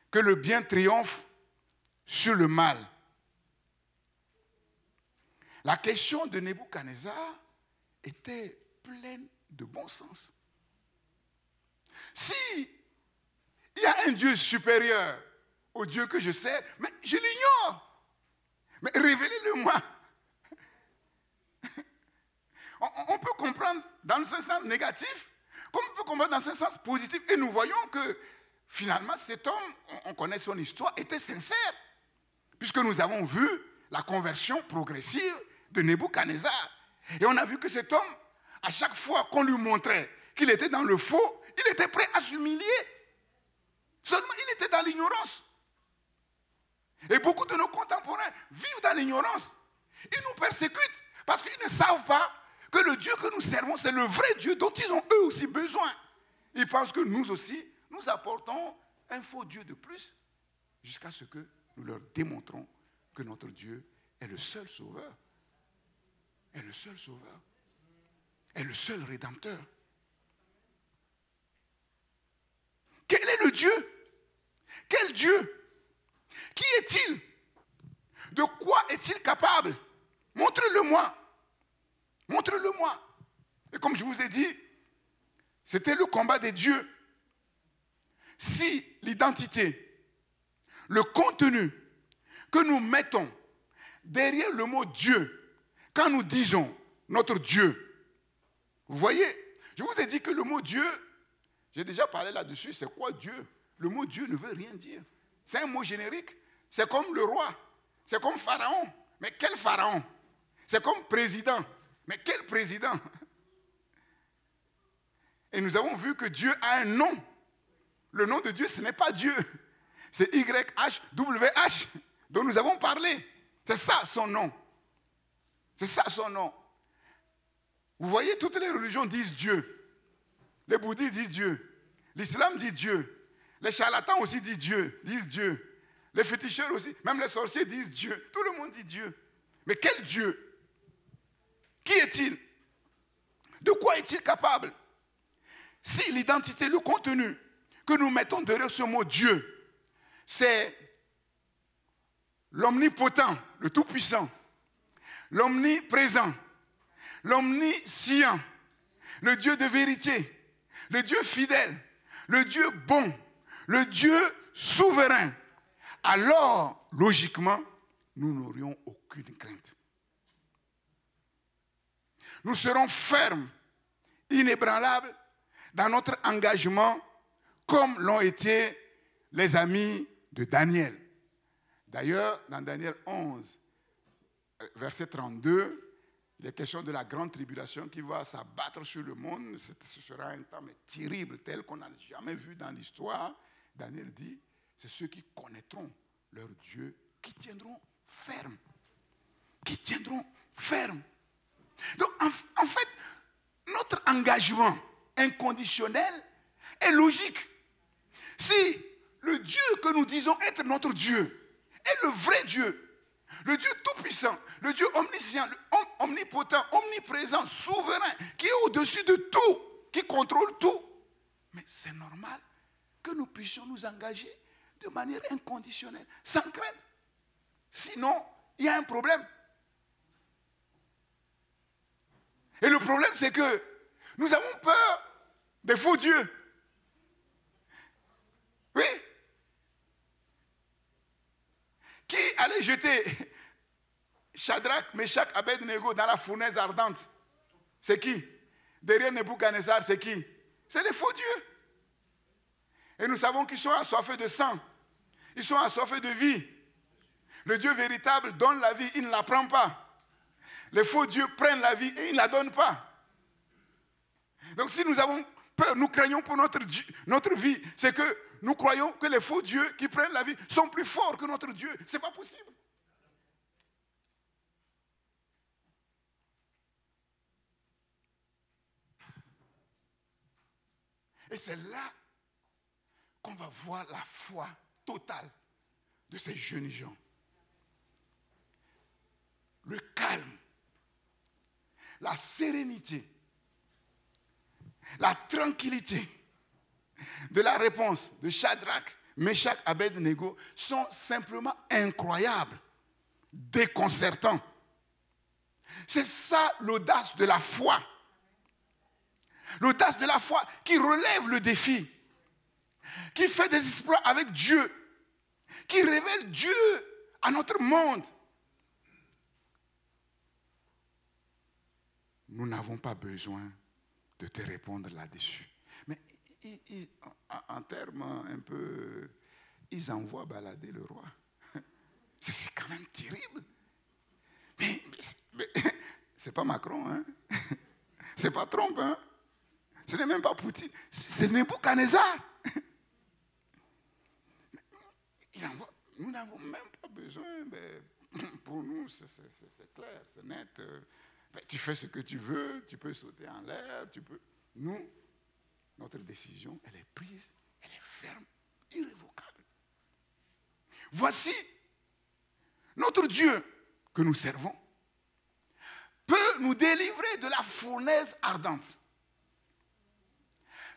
que le bien triomphe sur le mal. La question de Nebuchadnezzar était pleine de bon sens. Si il y a un Dieu supérieur au Dieu que je sers, mais je l'ignore. Mais révélez-le-moi. On peut comprendre dans ce sens négatif, comme on peut comprendre dans ce sens positif. Et nous voyons que finalement, cet homme, on connaît son histoire, était sincère. Puisque nous avons vu la conversion progressive de Nebuchadnezzar. Et on a vu que cet homme, à chaque fois qu'on lui montrait qu'il était dans le faux, il était prêt à s'humilier. Seulement, il était dans l'ignorance. Et beaucoup de nos contemporains vivent dans l'ignorance. Ils nous persécutent parce qu'ils ne savent pas que le Dieu que nous servons, c'est le vrai Dieu dont ils ont eux aussi besoin. Ils pensent que nous aussi, nous apportons un faux Dieu de plus jusqu'à ce que nous leur démontrons que notre Dieu est le seul sauveur. Est le seul sauveur. Est le seul rédempteur. Quel est le Dieu? Quel Dieu? Qui est-il? De quoi est-il capable? Montrez-le-moi. Montrez-le-moi. Et comme je vous ai dit, c'était le combat des dieux. Si l'identité, le contenu que nous mettons derrière le mot Dieu, quand nous disons notre Dieu, vous voyez, je vous ai dit que le mot Dieu, j'ai déjà parlé là-dessus, c'est quoi Dieu? Le mot Dieu ne veut rien dire. C'est un mot générique. C'est comme le roi. C'est comme Pharaon. Mais quel Pharaon? C'est comme président. Mais quel président? Et nous avons vu que Dieu a un nom. Le nom de Dieu, ce n'est pas Dieu. C'est YHWH dont nous avons parlé. C'est ça son nom. C'est ça son nom. Vous voyez, toutes les religions disent Dieu. Les bouddhistes disent Dieu. L'islam dit Dieu. Les charlatans aussi disent Dieu. Les féticheurs aussi, même les sorciers disent Dieu. Tout le monde dit Dieu. Mais quel Dieu? Qui est-il? De quoi est-il capable? Si l'identité, le contenu que nous mettons derrière ce mot Dieu, c'est l'omnipotent, le tout-puissant, l'omniprésent, l'omniscient, le Dieu de vérité, le Dieu fidèle, le Dieu bon, le Dieu souverain, alors, logiquement, nous n'aurions aucune crainte. Nous serons fermes, inébranlables dans notre engagement, comme l'ont été les amis de Daniel. D'ailleurs, dans Daniel 11, verset 32, il est question de la grande tribulation qui va s'abattre sur le monde. Ce sera un temps terrible, tel qu'on n'a jamais vu dans l'histoire. Daniel dit, c'est ceux qui connaîtront leur Dieu, qui tiendront ferme. Qui tiendront ferme. Donc, en fait, notre engagement inconditionnel est logique. Si le Dieu que nous disons être notre Dieu est le vrai Dieu, le Dieu tout-puissant, le Dieu omniscient, omnipotent, omniprésent, souverain, qui est au-dessus de tout, qui contrôle tout, mais c'est normal que nous puissions nous engager de manière inconditionnelle, sans crainte. Sinon, il y a un problème. Et le problème, c'est que Nous avons peur des faux dieux. Oui. Qui allait jeter Shadrach, Meshach, Abednego dans la fournaise ardente? C'est qui? Derrière Nebuchadnezzar, c'est qui? C'est les faux dieux. Et nous savons qu'ils sont assoiffés de sang. Ils sont assoiffés de vie. Le Dieu véritable donne la vie, il ne la prend pas. Les faux dieux prennent la vie et ils ne la donnent pas. Donc si nous avons peur, nous craignons pour notre vie, c'est que nous croyons que les faux dieux qui prennent la vie sont plus forts que notre Dieu. Ce n'est pas possible. Et c'est là qu'on va voir la foi totale de ces jeunes gens. Le calme, la sérénité, la tranquillité de la réponse de Shadrach, Meshach, Abednego sont simplement incroyables, déconcertants. C'est ça l'audace de la foi. L'audace de la foi qui relève le défi, qui fait des exploits avec Dieu, qui révèle Dieu à notre monde. Nous n'avons pas besoin de te répondre là-dessus. Mais en termes un peu, ils envoient balader le roi. C'est quand même terrible. Mais c'est pas Macron, hein? C'est pas Trump, hein? Ce n'est même pas Poutine, c'est Nebuchadnezzar. Nous n'avons même pas besoin, mais pour nous, c'est clair, c'est net. Tu fais ce que tu veux, tu peux sauter en l'air, tu peux... Nous, notre décision, elle est prise, elle est ferme, irrévocable. Voici, notre Dieu que nous servons peut nous délivrer de la fournaise ardente.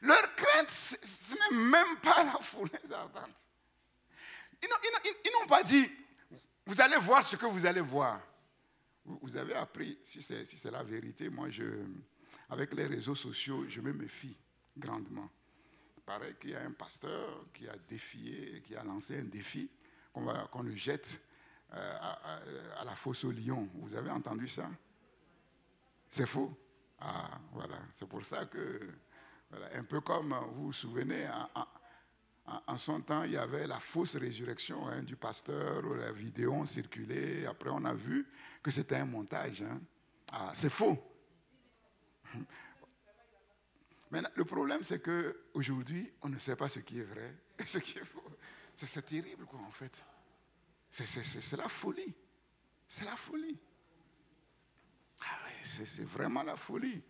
Leur crainte, ce n'est même pas la fournaise ardente. Ils n'ont pas dit, vous allez voir ce que vous allez voir. Vous avez appris, si c'est la vérité, moi, avec les réseaux sociaux, je me méfie grandement. Il paraît qu'il y a un pasteur qui a défié, qui a lancé un défi, qu'on le jette à la fosse au lion. Vous avez entendu ça? C'est faux. Ah, voilà. C'est pour ça que... Voilà, un peu comme, vous vous souvenez, en son temps, il y avait la fausse résurrection du pasteur, où la vidéo ont circulé, après on a vu que c'était un montage. Hein. Ah, c'est faux. Mais le problème, c'est qu'aujourd'hui, on ne sait pas ce qui est vrai et ce qui est faux. C'est terrible, quoi, en fait. C'est la folie. C'est la folie. Ah ouais, c'est vraiment la folie.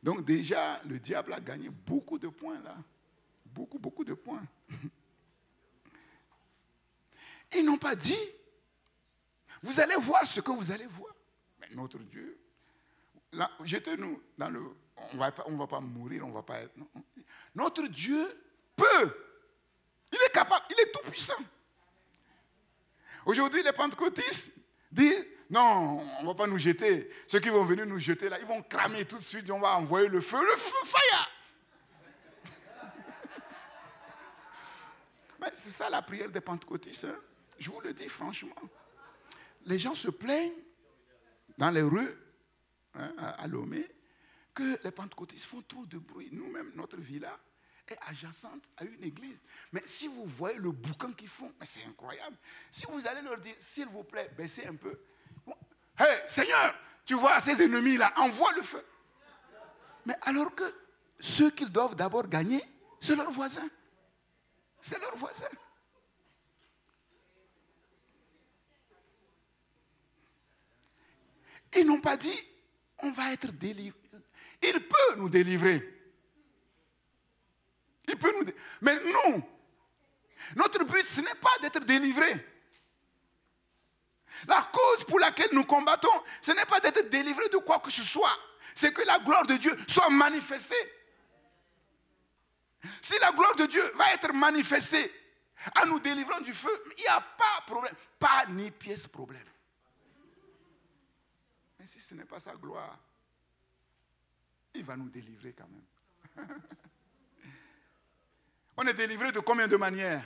Donc déjà, le diable a gagné beaucoup de points là. Beaucoup de points. Ils n'ont pas dit, vous allez voir ce que vous allez voir. Mais notre Dieu, là, jetez-nous dans le... On ne va pas mourir, on ne va pas être... Non. Notre Dieu peut. Il est capable, il est tout puissant. Aujourd'hui, les pentecôtistes disent, non, on ne va pas nous jeter. Ceux qui vont venir nous jeter là, ils vont cramer tout de suite, on va envoyer le feu fire. Mais c'est ça la prière des pentecôtistes. Hein? Je vous le dis franchement. Les gens se plaignent dans les rues, hein, à Lomé, que les pentecôtistes font trop de bruit. Nous-mêmes, notre villa est adjacente à une église. Mais si vous voyez le boucan qu'ils font, c'est incroyable. Si vous allez leur dire, s'il vous plaît, baissez un peu. Hey, Seigneur, tu vois ces ennemis-là, envoie le feu. Mais alors que ceux qu'ils doivent d'abord gagner, c'est leurs voisins. C'est leurs voisins. Ils n'ont pas dit, on va être délivré. Il peut nous délivrer. Il peut nous délivrer. Mais nous, notre but, ce n'est pas d'être délivré. La cause pour laquelle nous combattons, ce n'est pas d'être délivré de quoi que ce soit. C'est que la gloire de Dieu soit manifestée. Si la gloire de Dieu va être manifestée en nous délivrant du feu, il n'y a pas de problème. Pas ni pièce problème. Mais si ce n'est pas sa gloire, il va nous délivrer quand même. On est délivré de combien de manières?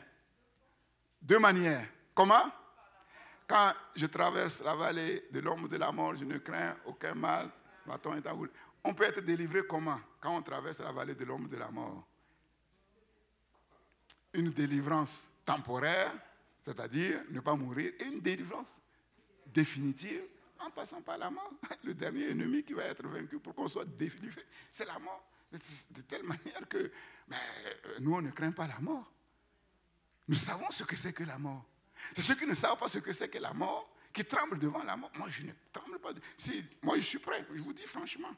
Deux manières. Comment? Quand je traverse la vallée de l'ombre de la mort, je ne crains aucun mal. Bâton est à vous. On peut être délivré comment? Quand on traverse la vallée de l'ombre de la mort. Une délivrance temporaire, c'est-à-dire ne pas mourir, et une délivrance définitive en passant par la mort. Le dernier ennemi qui va être vaincu pour qu'on soit délivré, c'est la mort. De telle manière que nous, on ne craint pas la mort. Nous savons ce que c'est que la mort. C'est ceux qui ne savent pas ce que c'est que la mort, qui tremblent devant la mort. Moi, je ne tremble pas. Moi, je suis prêt, je vous dis franchement.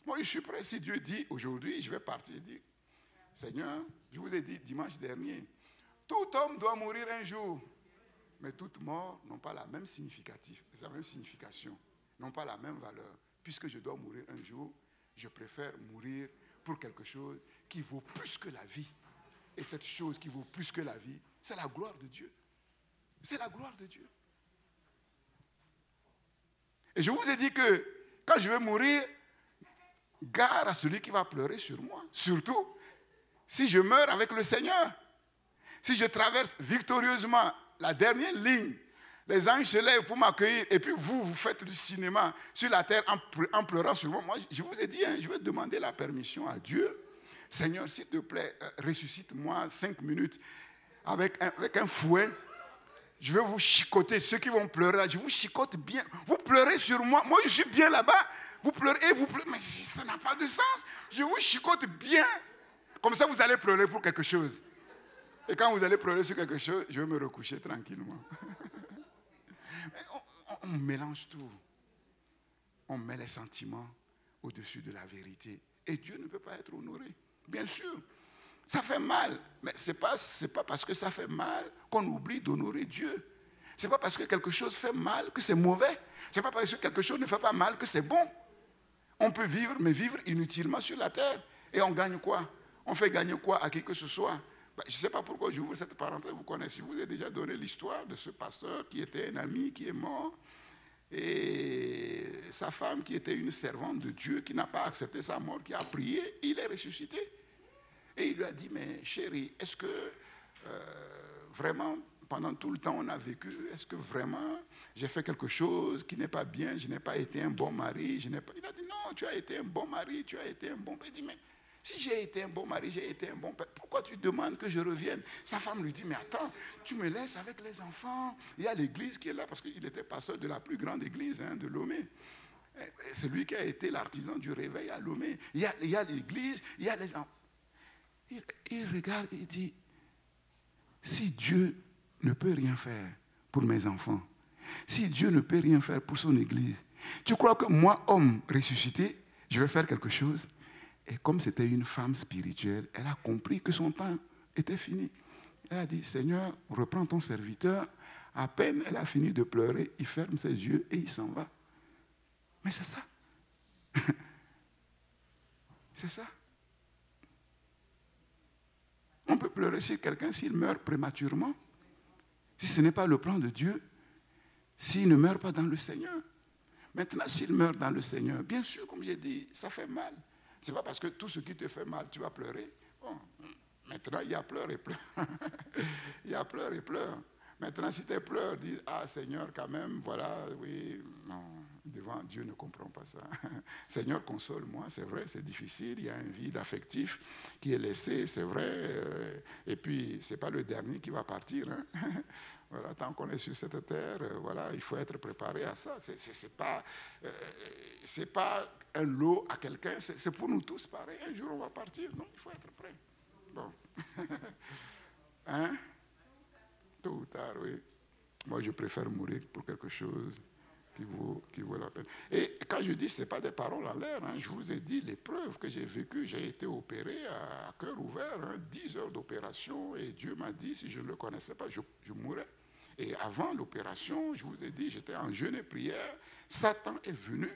Moi, je suis prêt. Si Dieu dit, aujourd'hui, je vais partir, je dis, Seigneur, je vous ai dit dimanche dernier, tout homme doit mourir un jour. Mais toutes morts n'ont pas la même signification, n'ont pas la même valeur. Puisque je dois mourir un jour, je préfère mourir pour quelque chose qui vaut plus que la vie. Et cette chose qui vaut plus que la vie, c'est la gloire de Dieu. C'est la gloire de Dieu. Et je vous ai dit que quand je vais mourir, gare à celui qui va pleurer sur moi. Surtout si je meurs avec le Seigneur. Si je traverse victorieusement la dernière ligne, les anges se lèvent pour m'accueillir, et puis vous faites du cinéma sur la terre en pleurant sur moi. Moi, je vous ai dit, je vais demander la permission à Dieu. Seigneur, s'il te plaît, ressuscite-moi 5 minutes avec un fouet. Je vais vous chicoter. Ceux qui vont pleurer là, je vous chicote bien. Vous pleurez sur moi. Moi, je suis bien là-bas. Vous pleurez. Mais ça n'a pas de sens. Je vous chicote bien. Comme ça, vous allez pleurer pour quelque chose. Et quand vous allez pleurer sur quelque chose, je vais me recoucher tranquillement. On mélange tout. On met les sentiments au-dessus de la vérité. Et Dieu ne peut pas être honoré. Bien sûr. Ça fait mal, mais ce n'est pas parce que ça fait mal qu'on oublie d'honorer Dieu. Ce n'est pas parce que quelque chose fait mal que c'est mauvais. Ce n'est pas parce que quelque chose ne fait pas mal que c'est bon. On peut vivre, mais vivre inutilement sur la terre. Et on gagne quoi? On fait gagner quoi à qui que ce soit? Je ne sais pas pourquoi j'ouvre cette parenthèse. Vous connaissez, je vous ai déjà donné l'histoire de ce pasteur qui était un ami, qui est mort. Et sa femme, qui était une servante de Dieu, qui n'a pas accepté sa mort, qui a prié, il est ressuscité. Et il lui a dit, mais chérie, est-ce que vraiment, pendant tout le temps on a vécu, est-ce que vraiment j'ai fait quelque chose qui n'est pas bien, je n'ai pas été un bon mari, Il a dit, non, tu as été un bon mari, tu as été un bon père. Il dit, mais si j'ai été un bon mari, j'ai été un bon père, pourquoi tu demandes que je revienne? Sa femme lui dit, mais attends, tu me laisses avec les enfants, il y a l'église qui est là, parce qu'il était pasteur de la plus grande église de Lomé. C'est lui qui a été l'artisan du réveil à Lomé. Il y a l'église, il y a les enfants. Il regarde et il dit, si Dieu ne peut rien faire pour mes enfants, si Dieu ne peut rien faire pour son église, tu crois que moi, homme ressuscité, je vais faire quelque chose? Et comme c'était une femme spirituelle, elle a compris que son temps était fini. Elle a dit, Seigneur, reprends ton serviteur. À peine elle a fini de pleurer, il ferme ses yeux et il s'en va. Mais c'est ça. C'est ça. On peut pleurer sur quelqu'un s'il meurt prématurément. Si ce n'est pas le plan de Dieu, s'il ne meurt pas dans le Seigneur. Maintenant, s'il meurt dans le Seigneur, bien sûr, comme j'ai dit, ça fait mal. Ce n'est pas parce que tout ce qui te fait mal, tu vas pleurer. Bon, maintenant, il y a pleurs et pleurs. Il y a pleurs et pleurs. Maintenant, si tes pleurs disent, ah Seigneur, quand même, voilà, oui, non, devant Dieu ne comprend pas ça. Seigneur, console-moi, c'est vrai, c'est difficile, il y a un vide affectif qui est laissé, c'est vrai, et puis ce n'est pas le dernier qui va partir. Hein. Voilà, tant qu'on est sur cette terre, voilà, il faut être préparé à ça. C'est pas un lot à quelqu'un, c'est pour nous tous pareil. Un jour, on va partir, donc il faut être prêt. Bon. Hein? Tôt ou tard, oui. Moi, je préfère mourir pour quelque chose qui vaut la peine. Et quand je dis, ce n'est pas des paroles en l'air, hein, je vous ai dit l'épreuve que j'ai vécue. J'ai été opéré à cœur ouvert, 10 heures d'opération, et Dieu m'a dit, si je ne le connaissais pas, je mourrais. Et avant l'opération, je vous ai dit, j'étais en jeûne et prière. Satan est venu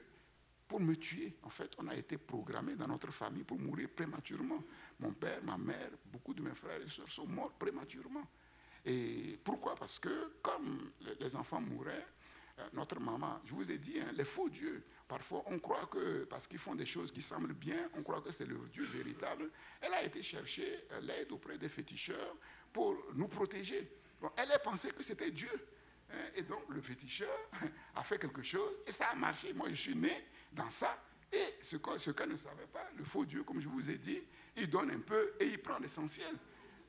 pour me tuer. En fait, on a été programmé dans notre famille pour mourir prématurément. Mon père, ma mère, beaucoup de mes frères et sœurs sont morts prématurément. Et pourquoi? Parce que comme les enfants mouraient, notre maman, je vous ai dit, les faux dieux, parfois, on croit que, parce qu'ils font des choses qui semblent bien, on croit que c'est le Dieu véritable. Elle a été chercher l'aide auprès des féticheurs pour nous protéger. Bon, elle a pensé que c'était Dieu. Et donc, le féticheur a fait quelque chose et ça a marché. Moi, je suis né dans ça. Et ce qu'elle ne savait pas, le faux Dieu, comme je vous ai dit, il donne un peu et il prend l'essentiel.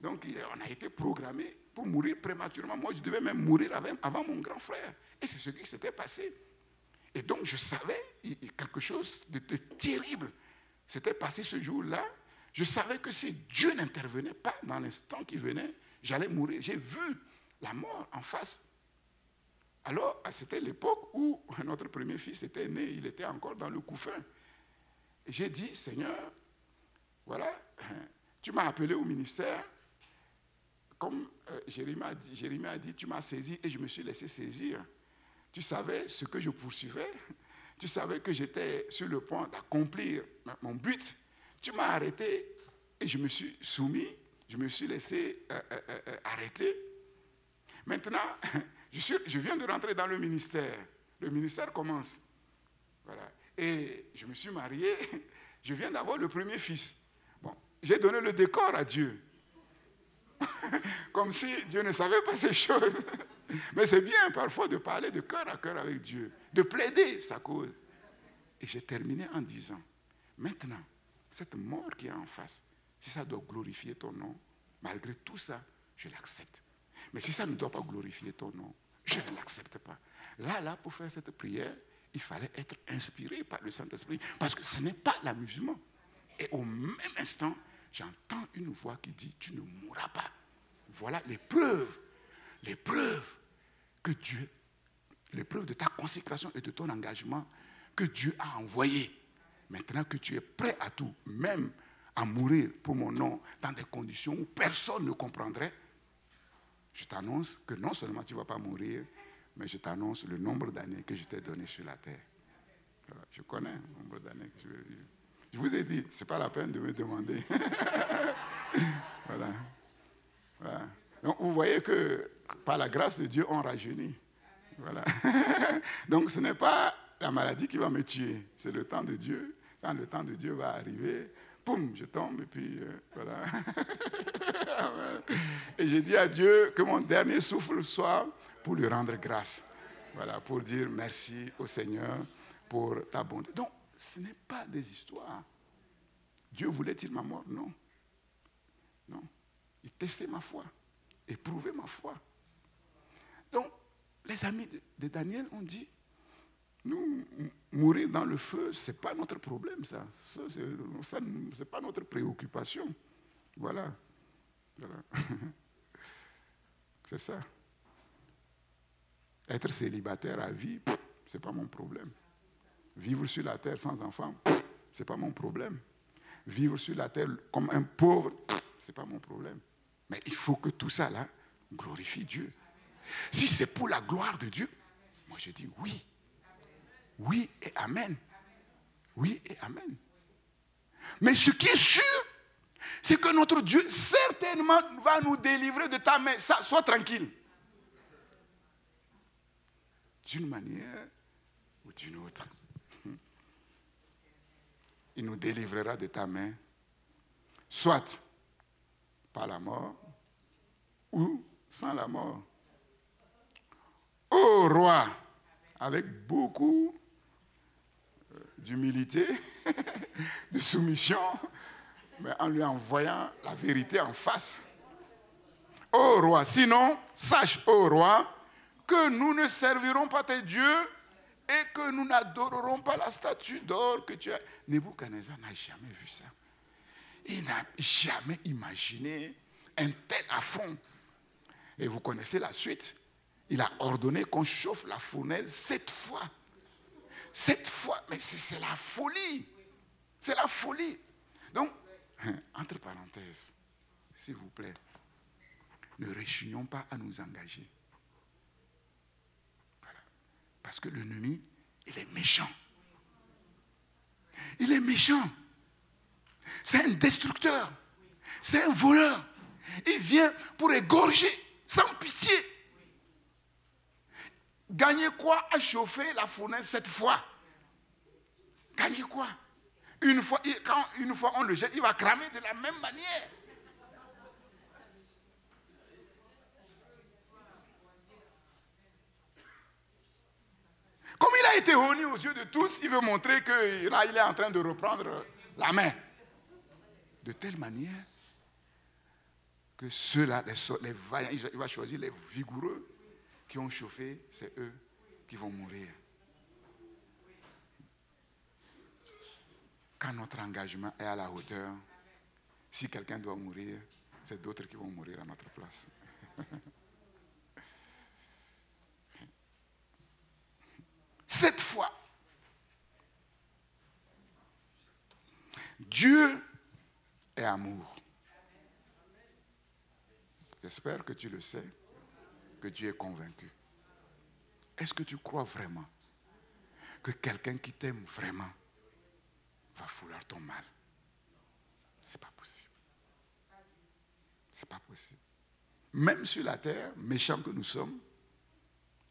Donc, on a été programmé pour mourir prématurément. Moi, je devais même mourir avant mon grand frère. Et c'est ce qui s'était passé. Et donc, je savais quelque chose de terrible s'était passé ce jour-là. Je savais que si Dieu n'intervenait pas dans l'instant qui venait, j'allais mourir. J'ai vu la mort en face. Alors, c'était l'époque où notre premier fils était né. Il était encore dans le couffin. Et j'ai dit, Seigneur, voilà, tu m'as appelé au ministère. Comme Jérémie a dit, tu m'as saisi et je me suis laissé saisir. Tu savais ce que je poursuivais. Tu savais que j'étais sur le point d'accomplir mon but. Tu m'as arrêté et je me suis soumis. Je me suis laissé arrêter. Maintenant, je viens de rentrer dans le ministère. Le ministère commence. Voilà. Et je me suis marié. Je viens d'avoir le premier fils. Bon, j'ai donné le décor à Dieu. Comme si Dieu ne savait pas ces choses. Mais c'est bien parfois de parler de cœur à cœur avec Dieu, de plaider sa cause. Et j'ai terminé en disant, maintenant, cette mort qui est en face, si ça doit glorifier ton nom, malgré tout ça, je l'accepte. Mais si ça ne doit pas glorifier ton nom, je ne l'accepte pas. Là, pour faire cette prière, il fallait être inspiré par le Saint-Esprit, parce que ce n'est pas l'amusement. Et au même instant, j'entends une voix qui dit, tu ne mourras pas. Voilà les preuves que Dieu, les preuves de ta consécration et de ton engagement que Dieu a envoyé. Maintenant que tu es prêt à tout, même à mourir pour mon nom, dans des conditions où personne ne comprendrait, je t'annonce que non seulement tu ne vas pas mourir, mais je t'annonce le nombre d'années que je t'ai donné sur la terre. Voilà, je connais le nombre d'années que je vais vivre. Je vous ai dit, ce n'est pas la peine de me demander. Voilà. Voilà. Donc vous voyez que par la grâce de Dieu, on rajeunit. Voilà. Donc ce n'est pas la maladie qui va me tuer, c'est le temps de Dieu. Quand le temps de Dieu va arriver, poum, je tombe et puis voilà. Et j'ai dit à Dieu que mon dernier souffle soit pour lui rendre grâce. Voilà, pour dire merci au Seigneur pour ta bonté. Donc, ce n'est pas des histoires. Dieu voulait-il ma mort? Non. Non. Il testait ma foi, éprouvait ma foi. Donc, les amis de Daniel ont dit, nous, mourir dans le feu, ce n'est pas notre problème, ça. Ça c'est pas notre préoccupation. Voilà. Voilà. C'est ça. Être célibataire à vie, ce n'est pas mon problème. Vivre sur la terre sans enfant, ce n'est pas mon problème. Vivre sur la terre comme un pauvre, ce n'est pas mon problème. Mais il faut que tout ça, là, glorifie Dieu. Si c'est pour la gloire de Dieu, moi je dis oui. Oui et amen. Oui et amen. Mais ce qui est sûr, c'est que notre Dieu certainement va nous délivrer de ta main. Ça, sois tranquille. D'une manière ou d'une autre. Il nous délivrera de ta main, soit par la mort ou sans la mort. Ô roi, avec beaucoup d'humilité, de soumission, mais en lui envoyant la vérité en face. Ô roi, sinon, sache, ô roi, que nous ne servirons pas tes dieux et que nous n'adorerons pas la statue d'or que tu as. Nebuchadnezzar n'a jamais vu ça. Il n'a jamais imaginé un tel affront. Et vous connaissez la suite. Il a ordonné qu'on chauffe la fournaise 7 fois. 7 fois, mais c'est la folie. C'est la folie. Donc, entre parenthèses, s'il vous plaît, ne rechignons pas à nous engager. Voilà. Parce que l'ennemi, il est méchant. Il est méchant. C'est un destructeur. C'est un voleur. Il vient pour égorger sans pitié. Gagner quoi à chauffer la fournaise 7 fois? Gagner quoi? Quand une fois on le jette, il va cramer de la même manière. Comme il a été honni aux yeux de tous, il veut montrer que là, il est en train de reprendre la main. De telle manière que ceux-là, les vaillants, il va choisir les vigoureux qui ont chauffé, c'est eux qui vont mourir. Quand notre engagement est à la hauteur, si quelqu'un doit mourir, c'est d'autres qui vont mourir à notre place. Cette fois, Dieu est amour. J'espère que tu le sais, que tu es convaincu. Est-ce que tu crois vraiment que quelqu'un qui t'aime vraiment va vouloir ton mal? C'est pas possible. C'est pas possible. Même sur la terre, méchants que nous sommes,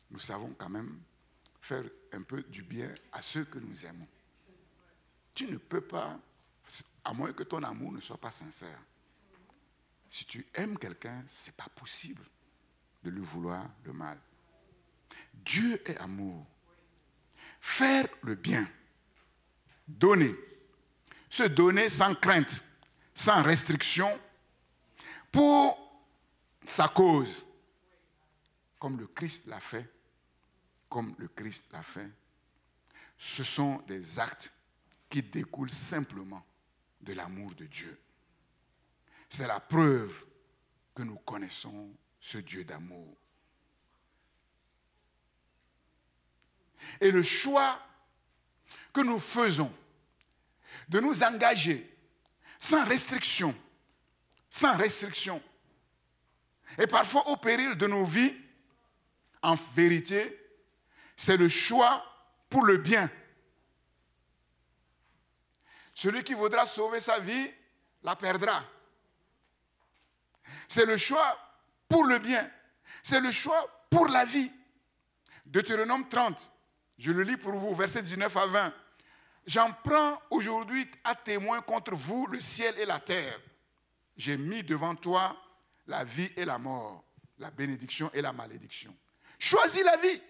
nous savons quand même faire un peu du bien à ceux que nous aimons. Tu ne peux pas, à moins que ton amour ne soit pas sincère. Si tu aimes quelqu'un, ce n'est pas possible de lui vouloir le mal. Dieu est amour. Faire le bien, donner, se donner sans crainte, sans restriction, pour sa cause, comme le Christ l'a fait, ce sont des actes qui découlent simplement de l'amour de Dieu. C'est la preuve que nous connaissons ce Dieu d'amour. Et le choix que nous faisons de nous engager sans restriction, et parfois au péril de nos vies, en vérité, c'est le choix pour le bien. Celui qui voudra sauver sa vie la perdra. C'est le choix pour le bien. C'est le choix pour la vie. Deutéronome 30, je le lis pour vous, versets 19 à 20. J'en prends aujourd'hui à témoin contre vous le ciel et la terre. J'ai mis devant toi la vie et la mort, la bénédiction et la malédiction. Choisis la vie,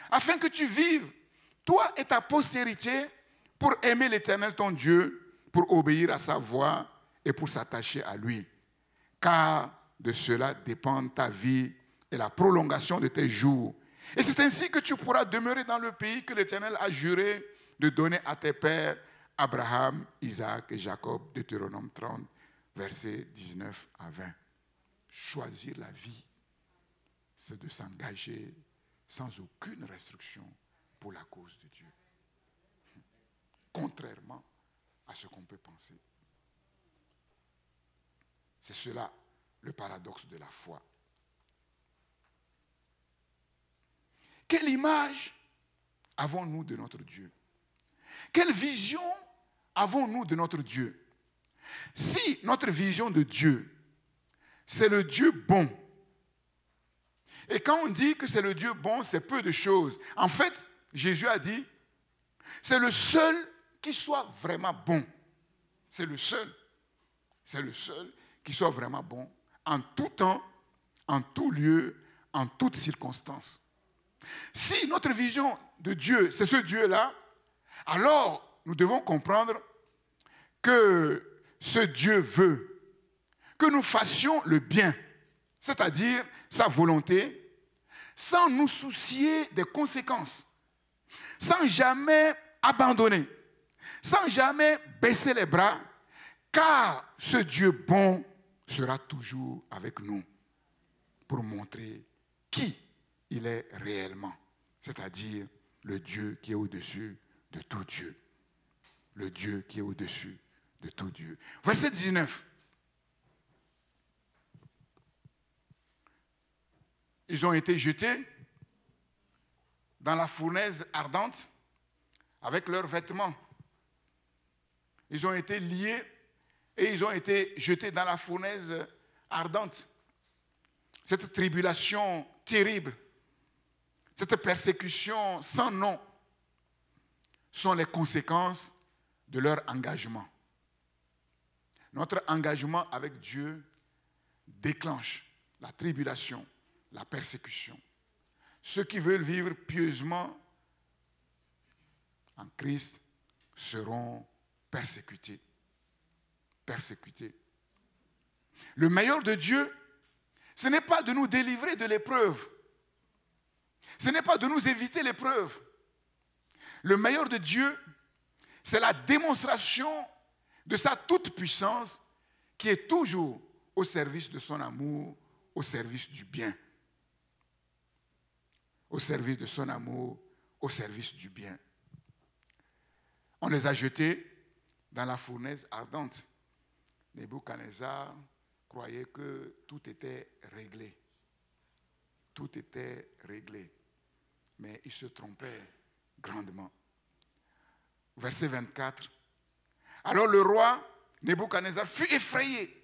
afin que tu vives, toi et ta postérité, pour aimer l'Éternel ton Dieu, pour obéir à sa voix et pour s'attacher à lui. Car de cela dépendent ta vie et la prolongation de tes jours. Et c'est ainsi que tu pourras demeurer dans le pays que l'Éternel a juré de donner à tes pères, Abraham, Isaac et Jacob, Deutéronome 30, versets 19 à 20. Choisir la vie, c'est de s'engager sans aucune restriction pour la cause de Dieu. Contrairement à ce qu'on peut penser. C'est cela le paradoxe de la foi. Quelle image avons-nous de notre Dieu? Quelle vision avons-nous de notre Dieu? Si notre vision de Dieu, c'est le Dieu bon, et quand on dit que c'est le Dieu bon, c'est peu de choses. En fait, Jésus a dit, c'est le seul qui soit vraiment bon. C'est le seul qui soit vraiment bon en tout temps, en tout lieu, en toutes circonstances. Si notre vision de Dieu, c'est ce Dieu-là, alors nous devons comprendre que ce Dieu veut que nous fassions le bien, c'est-à-dire sa volonté, sans nous soucier des conséquences, sans jamais abandonner, sans jamais baisser les bras, car ce Dieu bon sera toujours avec nous pour montrer qui il est réellement, c'est-à-dire le Dieu qui est au-dessus de tout Dieu. Le Dieu qui est au-dessus de tout Dieu. Verset 19. Ils ont été jetés dans la fournaise ardente avec leurs vêtements. Ils ont été liés et ils ont été jetés dans la fournaise ardente. Cette tribulation terrible, cette persécution sans nom, sont les conséquences de leur engagement. Notre engagement avec Dieu déclenche la tribulation, la persécution. Ceux qui veulent vivre pieusement en Christ seront persécutés. Persécutés. Le meilleur de Dieu, ce n'est pas de nous délivrer de l'épreuve. Ce n'est pas de nous éviter l'épreuve. Le meilleur de Dieu, c'est la démonstration de sa toute-puissance qui est toujours au service de son amour, au service du bien. Au service de son amour, au service du bien. On les a jetés dans la fournaise ardente. Nebuchadnezzar croyait que tout était réglé. Tout était réglé. Mais il se trompait grandement. Verset 24. Alors le roi Nebuchadnezzar fut effrayé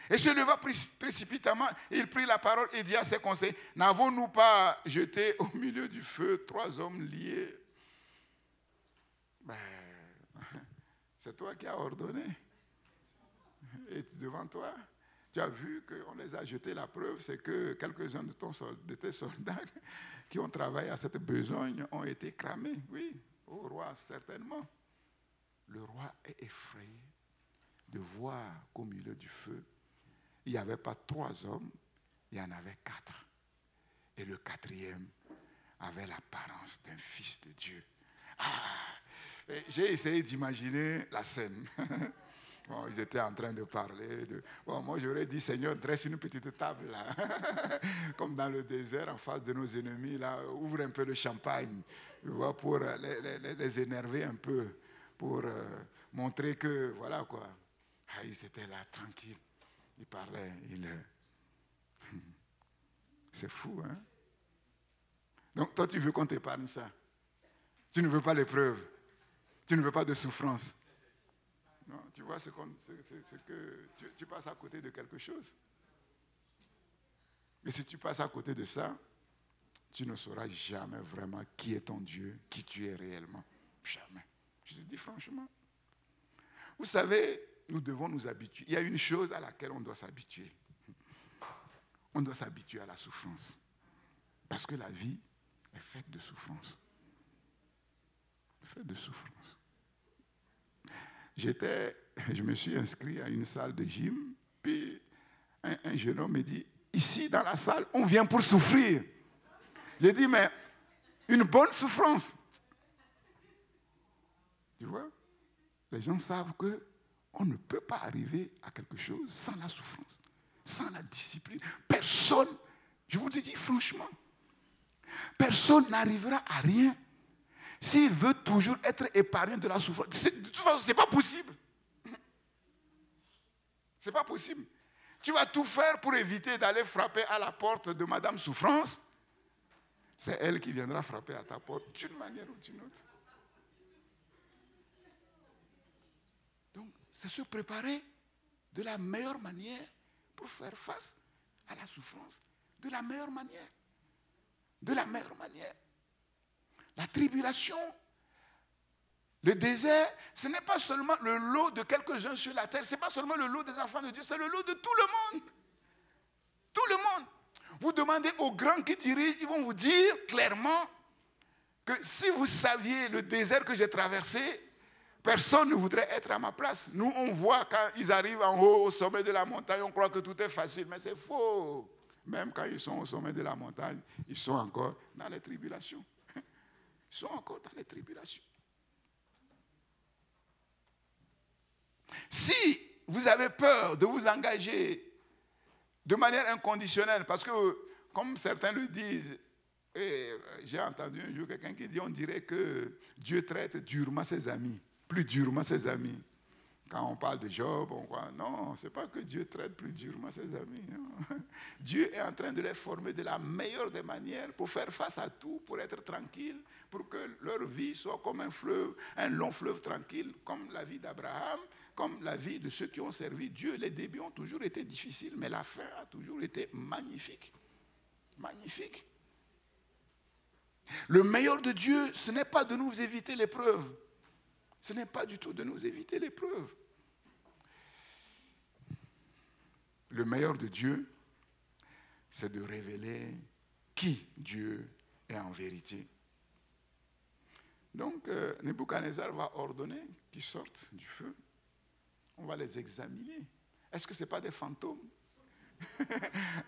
et se leva précipitamment. Il prit la parole et dit à ses conseillers, n'avons-nous pas jeté au milieu du feu 3 hommes liés? C'est toi qui as ordonné. Et devant toi, tu as vu qu'on les a jetés. La preuve, c'est que quelques-uns de tes soldats qui ont travaillé à cette besogne ont été cramés. Oui, au roi, certainement. Le roi est effrayé de voir qu'au milieu du feu, il n'y avait pas 3 hommes, il y en avait 4. Et le 4e avait l'apparence d'un fils de Dieu. J'ai essayé d'imaginer la scène. Bon, ils étaient en train de parler. Moi, j'aurais dit, Seigneur, dresse une petite table là, comme dans le désert, en face de nos ennemis, là, ouvre un peu le champagne, tu vois, pour les énerver un peu, pour montrer que, voilà quoi. Ils étaient là, tranquilles. Ils parlaient. C'est fou, hein? Donc, toi, tu veux qu'on t'épargne ça. Tu ne veux pas l'épreuve. Tu ne veux pas de souffrance. Non, tu vois ce que tu passes à côté de quelque chose. Et si tu passes à côté de ça, tu ne sauras jamais vraiment qui est ton Dieu, qui tu es réellement. Jamais. Je te dis franchement. Vous savez, nous devons nous habituer. Il y a une chose à laquelle on doit s'habituer. On doit s'habituer à la souffrance. Parce que la vie est faite de souffrance. Faite de souffrance. Je me suis inscrit à une salle de gym, puis un jeune homme me dit, ici dans la salle, on vient pour souffrir. J'ai dit, mais une bonne souffrance. Tu vois, les gens savent qu'on ne peut pas arriver à quelque chose sans la souffrance, sans la discipline. Personne, je vous le dis franchement, personne n'arrivera à rien s'il veut toujours être épargné de la souffrance. De toute façon, ce n'est pas possible. Ce n'est pas possible. Tu vas tout faire pour éviter d'aller frapper à la porte de Madame Souffrance. C'est elle qui viendra frapper à ta porte d'une manière ou d'une autre. Donc, c'est se préparer de la meilleure manière pour faire face à la souffrance. De la meilleure manière. De la meilleure manière. La tribulation, le désert, ce n'est pas seulement le lot de quelques-uns sur la terre, ce n'est pas seulement le lot des enfants de Dieu, c'est le lot de tout le monde. Tout le monde. Vous demandez aux grands qui dirigent, ils vont vous dire clairement que si vous saviez le désert que j'ai traversé, personne ne voudrait être à ma place. Nous, on voit quand ils arrivent en haut, au sommet de la montagne, on croit que tout est facile, mais c'est faux. Même quand ils sont au sommet de la montagne, ils sont encore dans les tribulations. Ils sont encore dans les tribulations. Si vous avez peur de vous engager de manière inconditionnelle, parce que, comme certains le disent, et j'ai entendu un jour quelqu'un qui dit, on dirait que Dieu traite durement ses amis, plus durement ses amis. Quand on parle de Job, on croit, non, ce n'est pas que Dieu traite plus durement ses amis. Non. Dieu est en train de les former de la meilleure des manières pour faire face à tout, pour être tranquille, pour que leur vie soit comme un fleuve, un long fleuve tranquille, comme la vie d'Abraham, comme la vie de ceux qui ont servi Dieu. Les débuts ont toujours été difficiles, mais la fin a toujours été magnifique. Magnifique. Le meilleur de Dieu, ce n'est pas de nous éviter l'épreuve. Ce n'est pas du tout de nous éviter l'épreuve. Le meilleur de Dieu, c'est de révéler qui Dieu est en vérité. Donc, Nebuchadnezzar va ordonner qu'ils sortent du feu. On va les examiner. Est-ce que ce n'est pas des fantômes?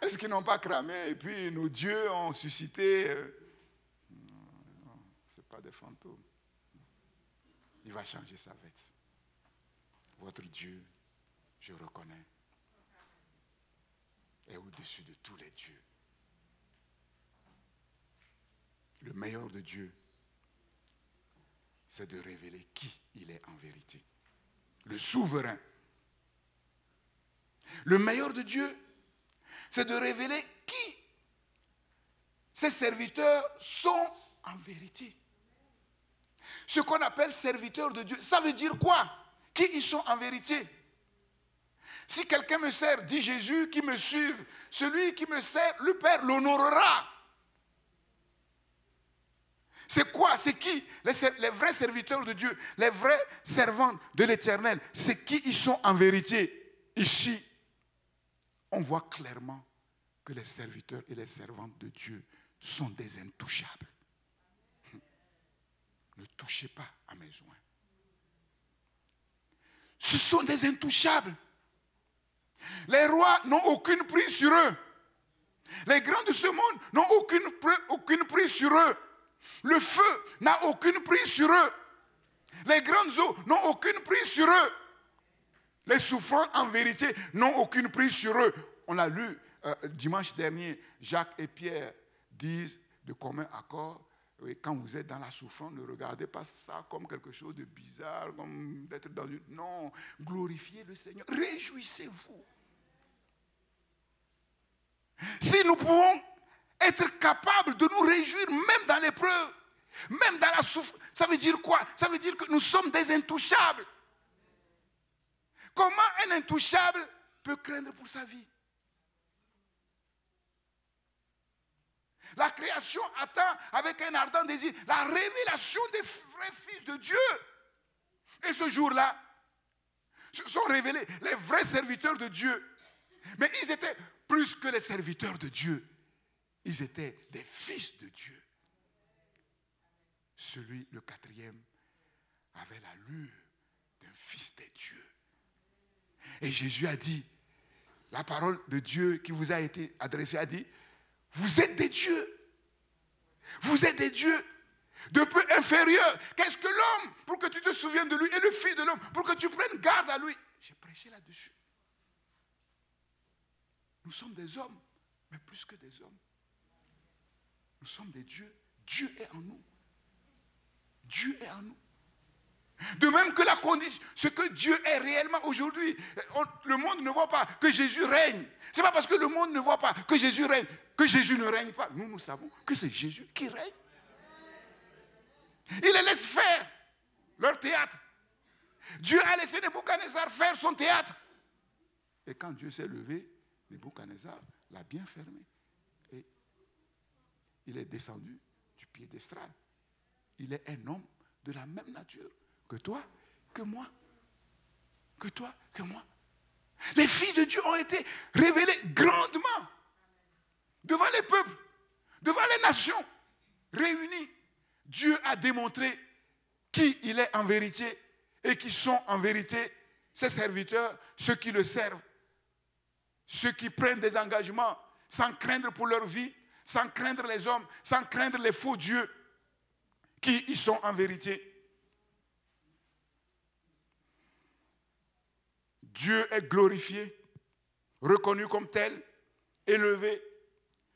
Est-ce qu'ils n'ont pas cramé et puis nos dieux ont suscité? Non, ce n'est pas des fantômes. Il va changer sa veste. Votre Dieu, je reconnais, est au-dessus de tous les dieux. Le meilleur de Dieu, c'est de révéler qui il est en vérité. Le souverain. Le meilleur de Dieu, c'est de révéler qui ses serviteurs sont en vérité. Ce qu'on appelle serviteurs de Dieu, ça veut dire quoi? Qui ils sont en vérité? Si quelqu'un me sert, dit Jésus, qui me suive, celui qui me sert, le Père l'honorera. C'est quoi? C'est qui? Les vrais serviteurs de Dieu, les vrais servants de l'Éternel, c'est qui ils sont en vérité? Ici, on voit clairement que les serviteurs et les servantes de Dieu sont des intouchables. Ne touchez pas à mes joints. Ce sont des intouchables. Les rois n'ont aucune prise sur eux. Les grands de ce monde n'ont aucune prise sur eux. Le feu n'a aucune prise sur eux. Les grandes eaux n'ont aucune prise sur eux. Les souffrants, en vérité, n'ont aucune prise sur eux. On a lu dimanche dernier, Jacques et Pierre disent de commun accord, quand vous êtes dans la souffrance, ne regardez pas ça comme quelque chose de bizarre, comme d'être dans une... Non, glorifiez le Seigneur, réjouissez-vous. Si nous pouvons être capables de nous réjouir même dans l'épreuve, même dans la souffrance, ça veut dire quoi? Ça veut dire que nous sommes des intouchables. Comment un intouchable peut craindre pour sa vie? La création attend avec un ardent désir la révélation des vrais fils de Dieu. Et ce jour-là, se sont révélés les vrais serviteurs de Dieu. Mais ils étaient plus que les serviteurs de Dieu. Ils étaient des fils de Dieu. Celui, le quatrième, avait l'allure d'un fils des dieux. Et Jésus a dit, la parole de Dieu qui vous a été adressée a dit, vous êtes des dieux. Vous êtes des dieux de peu inférieurs. Qu'est-ce que l'homme pour que tu te souviennes de lui et le fils de l'homme pour que tu prennes garde à lui? J'ai prêché là-dessus. Nous sommes des hommes, mais plus que des hommes. Nous sommes des dieux. Dieu est en nous. Dieu est en nous. De même que la condition, ce que Dieu est réellement aujourd'hui, le monde ne voit pas que Jésus règne. Ce n'est pas parce que le monde ne voit pas que Jésus règne, que Jésus ne règne pas. Nous savons que c'est Jésus qui règne. Il les laisse faire leur théâtre. Dieu a laissé Nebuchadnezzar faire son théâtre. Et quand Dieu s'est levé, Nebuchadnezzar l'a bien fermé. Et il est descendu du piédestal. Il est un homme de la même nature que toi, que moi, que toi, que moi. Les filles de Dieu ont été révélées grandement devant les peuples, devant les nations réunies. Dieu a démontré qui il est en vérité et qui sont en vérité ses serviteurs, ceux qui le servent, ceux qui prennent des engagements sans craindre pour leur vie, sans craindre les hommes, sans craindre les faux dieux, qui y sont en vérité. Dieu est glorifié, reconnu comme tel, élevé.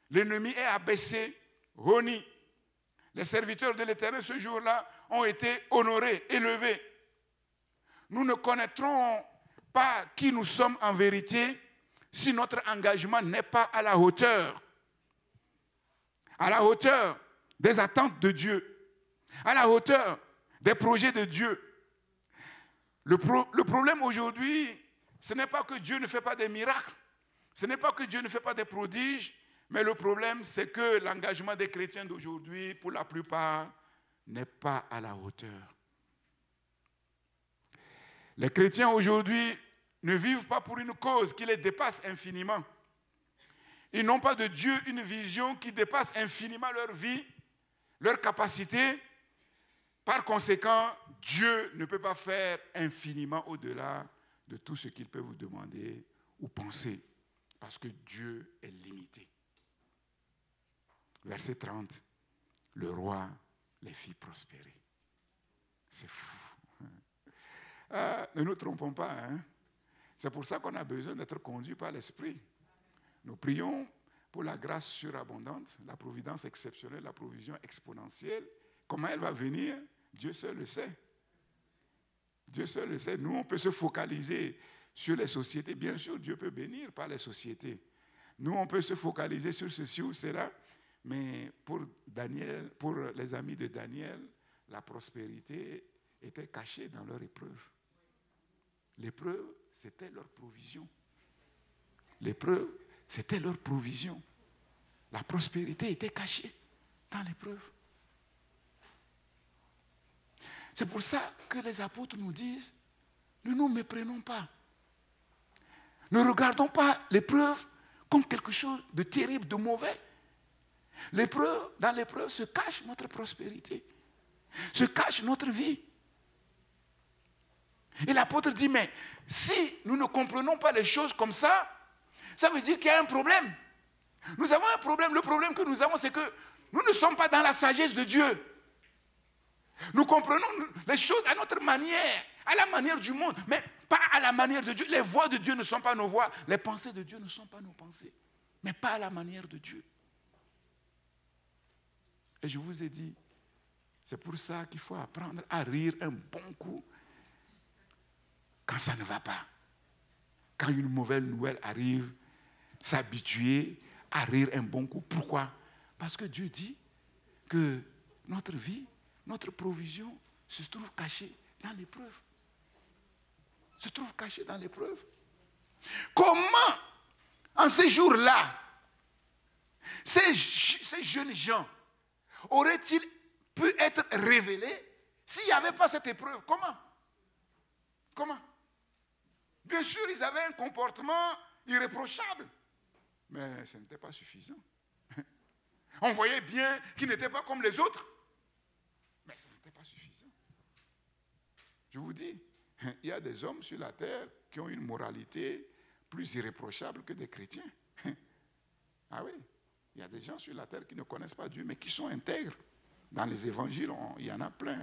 L'ennemi est abaissé, honni. Les serviteurs de l'Éternel ce jour-là ont été honorés, élevés. Nous ne connaîtrons pas qui nous sommes en vérité si notre engagement n'est pas à la hauteur des attentes de Dieu, à la hauteur des projets de Dieu. Le problème aujourd'hui, ce n'est pas que Dieu ne fait pas des miracles, ce n'est pas que Dieu ne fait pas des prodiges, Mais le problème, c'est que l'engagement des chrétiens d'aujourd'hui, pour la plupart, n'est pas à la hauteur. Les chrétiens aujourd'hui ne vivent pas pour une cause qui les dépasse infiniment. Ils n'ont pas de Dieu une vision qui dépasse infiniment leur vie, leur capacité. Par conséquent, Dieu ne peut pas faire infiniment au-delà de tout ce qu'il peut vous demander ou penser, parce que Dieu est limité. Verset 30, le roi les fit prospérer. C'est fou. Ne nous trompons pas, hein? C'est pour ça qu'on a besoin d'être conduit par l'Esprit. Nous prions pour la grâce surabondante, la providence exceptionnelle, la provision exponentielle. Comment elle va venir, Dieu seul le sait. Dieu seul le sait. Nous, on peut se focaliser sur les sociétés. Bien sûr, Dieu peut bénir par les sociétés. Nous, on peut se focaliser sur ceci ou cela. Mais pour Daniel, pour les amis de Daniel, la prospérité était cachée dans leur épreuve. L'épreuve, c'était leur provision. L'épreuve, c'était leur provision. La prospérité était cachée dans l'épreuve. C'est pour ça que les apôtres nous disent, ne nous méprenons pas. Ne regardons pas l'épreuve comme quelque chose de terrible, de mauvais. Dans l'épreuve se cache notre prospérité, se cache notre vie. Et l'apôtre dit, mais si nous ne comprenons pas les choses comme ça veut dire qu'il y a un problème. Nous avons un problème. Le problème que nous avons, c'est que nous ne sommes pas dans la sagesse de Dieu. Nous comprenons les choses à notre manière, à la manière du monde, mais pas à la manière de Dieu. Les voies de Dieu ne sont pas nos voies, les pensées de Dieu ne sont pas nos pensées, mais pas à la manière de Dieu. Et je vous ai dit, c'est pour ça qu'il faut apprendre à rire un bon coup quand ça ne va pas. Quand une mauvaise nouvelle arrive, s'habituer à rire un bon coup. Pourquoi? Parce que Dieu dit que notre vie, notre provision se trouve cachée dans l'épreuve. Se trouve cachée dans l'épreuve. Comment, en ces jours-là, ces jeunes gens auraient-ils pu être révélés s'il n'y avait pas cette épreuve? Comment? Bien sûr, ils avaient un comportement irréprochable, mais ce n'était pas suffisant. On voyait bien qu'ils n'étaient pas comme les autres, mais ce n'était pas suffisant. Je vous dis, il y a des hommes sur la terre qui ont une moralité plus irréprochable que des chrétiens. Ah oui, il y a des gens sur la terre qui ne connaissent pas Dieu, mais qui sont intègres. Dans les évangiles, il y en a plein.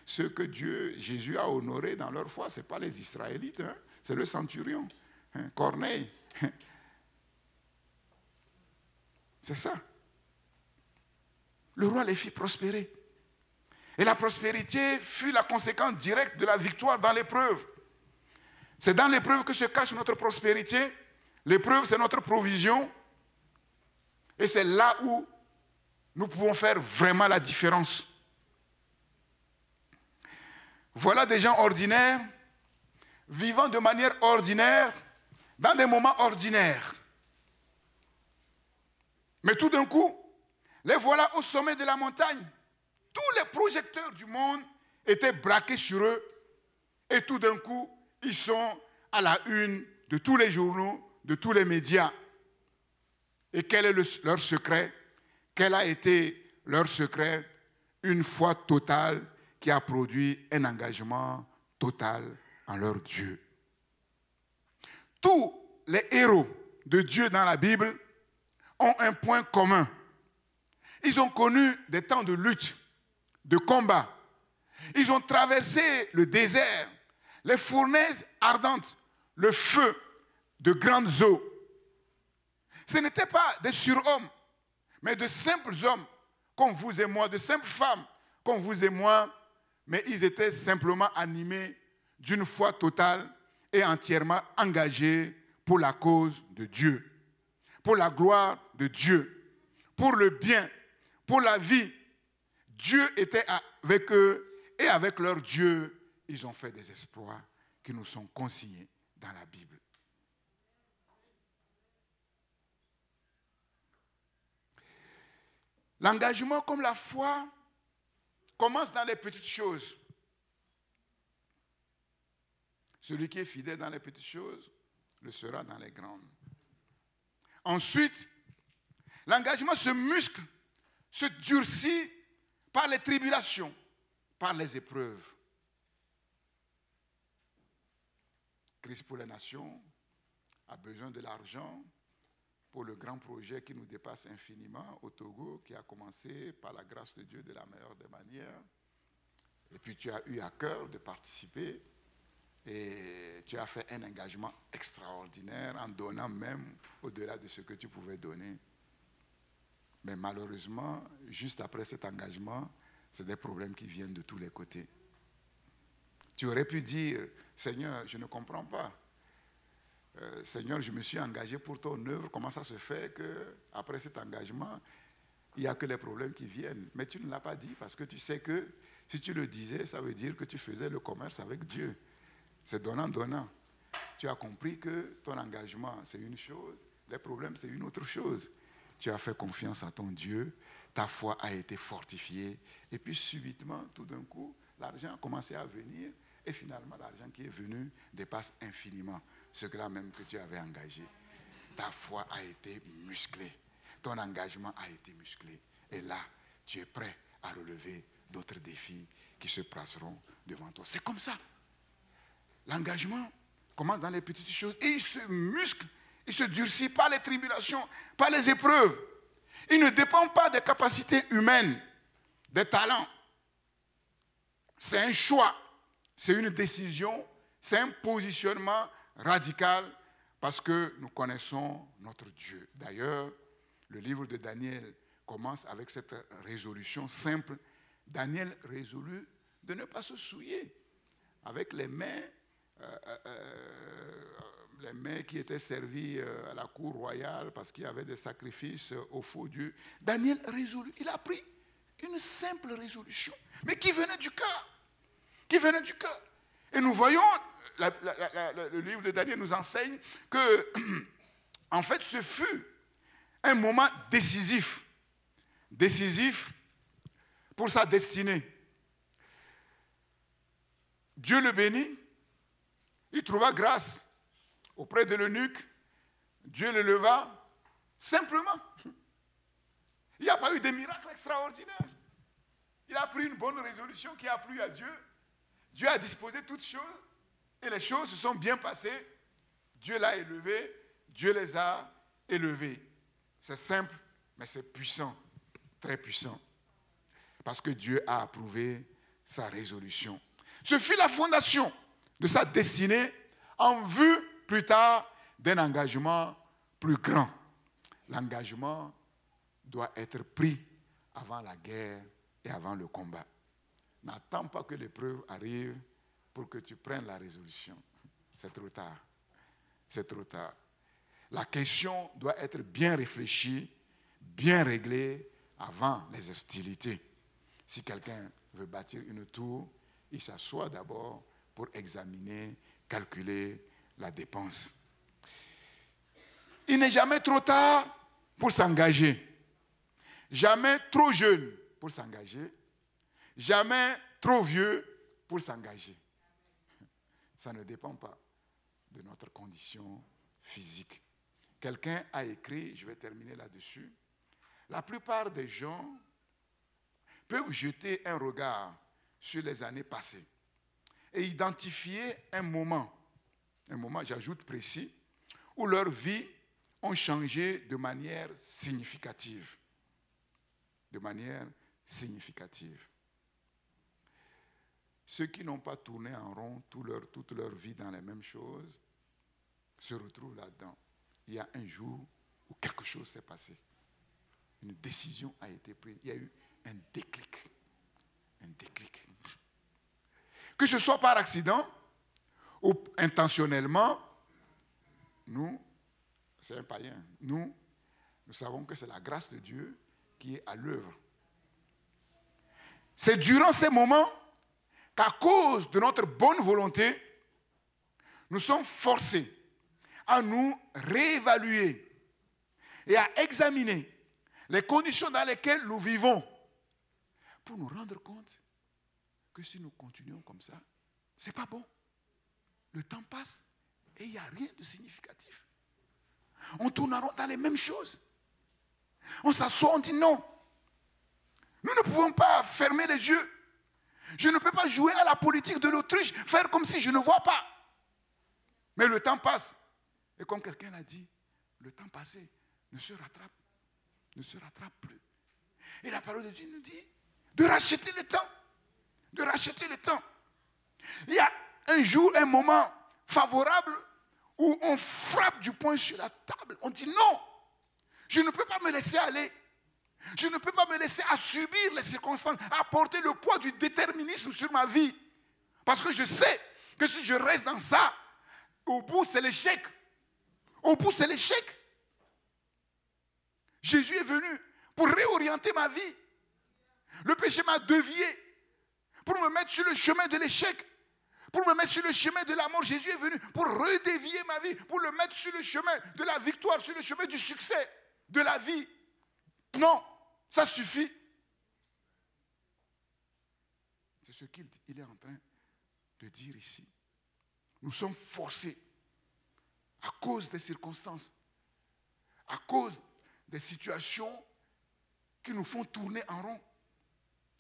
Ceux que Jésus a honorés dans leur foi, ce n'est pas les Israélites, hein? C'est le centurion, Corneille. C'est ça. Le roi les fit prospérer. Et la prospérité fut la conséquence directe de la victoire dans l'épreuve. C'est dans l'épreuve que se cache notre prospérité. L'épreuve, c'est notre provision. Et c'est là où nous pouvons faire vraiment la différence. Voilà des gens ordinaires, vivant de manière ordinaire, dans des moments ordinaires. Mais tout d'un coup, les voilà au sommet de la montagne. Tous les projecteurs du monde étaient braqués sur eux. Et tout d'un coup, ils sont à la une de tous les journaux, de tous les médias. Et quel est leur secret? Quel a été leur secret? Une foi totale qui a produit un engagement total en leur Dieu. Tous les héros de Dieu dans la Bible ont un point commun. Ils ont connu des temps de lutte, de combat. Ils ont traversé le désert, les fournaises ardentes, le feu de grandes eaux. Ce n'étaient pas des surhommes, mais de simples hommes comme vous et moi, de simples femmes comme vous et moi, mais ils étaient simplement animés d'une foi totale et entièrement engagés pour la cause de Dieu, pour la gloire de Dieu, pour le bien, pour la vie. Dieu était avec eux et avec leur Dieu, ils ont fait des exploits qui nous sont consignés dans la Bible. L'engagement comme la foi commence dans les petites choses. Celui qui est fidèle dans les petites choses le sera dans les grandes. Ensuite, l'engagement se muscle, se durcit par les tribulations, par les épreuves. Christ pour les nations a besoin de l'argent pour le grand projet qui nous dépasse infiniment au Togo, qui a commencé par la grâce de Dieu de la meilleure des manières. Et puis tu as eu à cœur de participer et tu as fait un engagement extraordinaire en donnant même au-delà de ce que tu pouvais donner. Mais malheureusement, juste après cet engagement, c'est des problèmes qui viennent de tous les côtés. Tu aurais pu dire, Seigneur, je ne comprends pas. Seigneur, je me suis engagé pour ton œuvre. Comment ça se fait qu'après cet engagement, il n'y a que les problèmes qui viennent? Mais tu ne l'as pas dit parce que tu sais que si tu le disais, ça veut dire que tu faisais le commerce avec Dieu. C'est donnant-donnant. Tu as compris que ton engagement, c'est une chose, les problèmes, c'est une autre chose. Tu as fait confiance à ton Dieu, ta foi a été fortifiée, et puis subitement, tout d'un coup, l'argent a commencé à venir, et finalement, l'argent qui est venu dépasse infiniment ce que là même que tu avais engagé. Ta foi a été musclée, ton engagement a été musclé, et là, tu es prêt à relever d'autres défis qui se placeront devant toi. C'est comme ça. L'engagement commence dans les petites choses, et il se muscle, il se durcit par les tribulations, par les épreuves. Il ne dépend pas des capacités humaines, des talents. C'est un choix, c'est une décision, c'est un positionnement radical parce que nous connaissons notre Dieu. D'ailleurs, le livre de Daniel commence avec cette résolution simple. Daniel résolut de ne pas se souiller avec les mains qui étaient servies à la cour royale parce qu'il y avait des sacrifices aux faux dieux. Daniel résolut, il a pris une simple résolution, mais qui venait du cœur. Qui venait du cœur. Et nous voyons, le livre de Daniel nous enseigne que, en fait, ce fut un moment décisif. Décisif pour sa destinée. Dieu le bénit. Il trouva grâce auprès de l'eunuque. Dieu le leva simplement. Il n'y a pas eu de miracle extraordinaire. Il a pris une bonne résolution qui a plu à Dieu. Dieu a disposé toutes choses et les choses se sont bien passées. Dieu l'a élevé, Dieu les a élevés. C'est simple, mais c'est puissant, très puissant. Parce que Dieu a approuvé sa résolution. Ce fut la fondation de sa destinée en vue plus tard d'un engagement plus grand. L'engagement doit être pris avant la guerre et avant le combat. N'attends pas que l'épreuve arrive pour que tu prennes la résolution. C'est trop tard. C'est trop tard. La question doit être bien réfléchie, bien réglée avant les hostilités. Si quelqu'un veut bâtir une tour, il s'assoit d'abord pour examiner, calculer la dépense. Il n'est jamais trop tard pour s'engager. Jamais trop jeune pour s'engager. Jamais trop vieux pour s'engager. Ça ne dépend pas de notre condition physique. Quelqu'un a écrit, je vais terminer là-dessus, la plupart des gens peuvent jeter un regard sur les années passées et identifier un moment, j'ajoute précis, où leurs vies ont changé de manière significative. De manière significative. Ceux qui n'ont pas tourné en rond toute leur vie dans les mêmes choses se retrouvent là-dedans. Il y a un jour où quelque chose s'est passé. Une décision a été prise. Il y a eu un déclic. Un déclic. Que ce soit par accident ou intentionnellement, nous, c'est un païen, nous savons que c'est la grâce de Dieu qui est à l'œuvre. C'est durant ces moments qu'à cause de notre bonne volonté, nous sommes forcés à nous réévaluer et à examiner les conditions dans lesquelles nous vivons, pour nous rendre compte que si nous continuons comme ça, ce n'est pas bon. Le temps passe et il n'y a rien de significatif. On tourne en rond dans les mêmes choses. On s'assoit, on dit non. Nous ne pouvons pas fermer les yeux. Je ne peux pas jouer à la politique de l'autruche, faire comme si je ne vois pas. Mais le temps passe. Et comme quelqu'un l'a dit, le temps passé ne se rattrape plus. Et la parole de Dieu nous dit de racheter le temps. De racheter le temps. Il y a un jour, un moment favorable où on frappe du poing sur la table. On dit non, je ne peux pas me laisser aller. Je ne peux pas me laisser à subir les circonstances, à porter le poids du déterminisme sur ma vie. Parce que je sais que si je reste dans ça, au bout, c'est l'échec. Au bout, c'est l'échec. Jésus est venu pour réorienter ma vie. Le péché m'a dévié pour me mettre sur le chemin de l'échec, pour me mettre sur le chemin de la mort. Jésus est venu pour redévier ma vie, pour le mettre sur le chemin de la victoire, sur le chemin du succès, de la vie. Non, ça suffit. C'est ce qu'il est en train de dire ici. Nous sommes forcés, à cause des circonstances, à cause des situations qui nous font tourner en rond,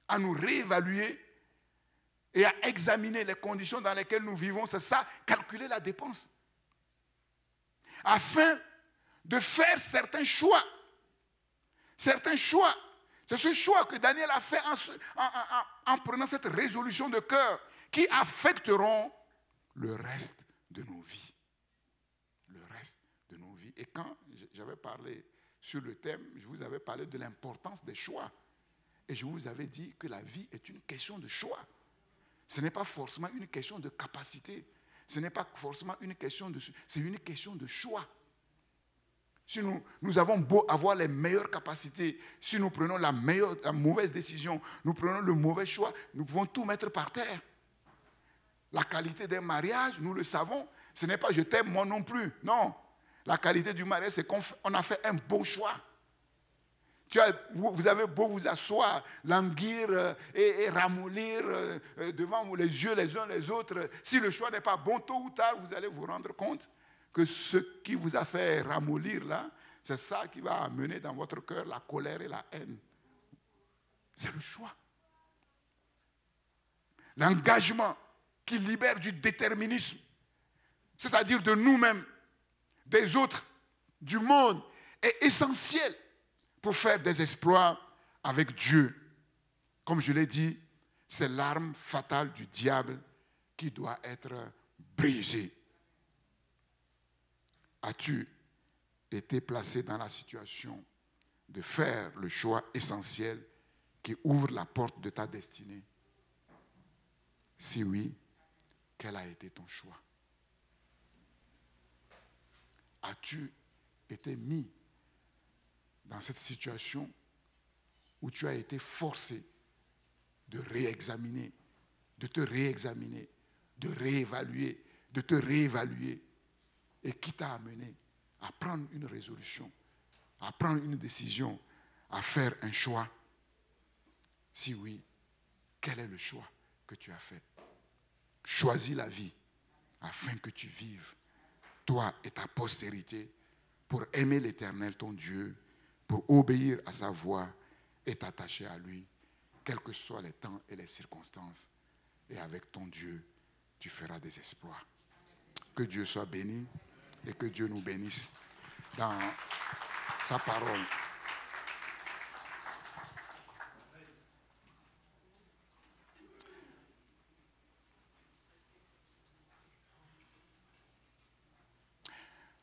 à nous réévaluer et à examiner les conditions dans lesquelles nous vivons. C'est ça, calculer la dépense. Afin de faire certains choix. Certains choix. C'est ce choix que Daniel a fait en prenant cette résolution de cœur qui affecteront le reste de nos vies. Le reste de nos vies. Et quand j'avais parlé sur le thème, je vous avais parlé de l'importance des choix. Et je vous avais dit que la vie est une question de choix. Ce n'est pas forcément une question de capacité. Ce n'est pas forcément une question de... C'est une question de choix. Si nous avons beau avoir les meilleures capacités, si nous prenons la mauvaise décision, nous prenons le mauvais choix, nous pouvons tout mettre par terre. La qualité d'un mariage, nous le savons, ce n'est pas je t'aime moi non plus. Non. La qualité du mariage, c'est qu'on a fait un bon choix. Vous avez beau vous asseoir, languir et ramollir devant les yeux les uns les autres. Si le choix n'est pas bon, tôt ou tard, vous allez vous rendre compte que ce qui vous a fait ramollir là, c'est ça qui va amener dans votre cœur la colère et la haine. C'est le choix. L'engagement qui libère du déterminisme, c'est-à-dire de nous-mêmes, des autres, du monde, est essentiel pour faire des exploits avec Dieu. Comme je l'ai dit, c'est l'arme fatale du diable qui doit être brisée. As-tu été placé dans la situation de faire le choix essentiel qui ouvre la porte de ta destinée? Si oui, quel a été ton choix? As-tu été mis dans cette situation où tu as été forcé de réexaminer, de te réexaminer, de réévaluer, de te réévaluer, et qui t'a amené à prendre une résolution, à prendre une décision, à faire un choix? Si oui, quel est le choix que tu as fait? Choisis la vie afin que tu vives, toi et ta postérité, pour aimer l'Éternel, ton Dieu, pour obéir à sa voix et t'attacher à lui, quels que soient les temps et les circonstances. Et avec ton Dieu, tu feras des exploits. Que Dieu soit béni et que Dieu nous bénisse dans sa parole.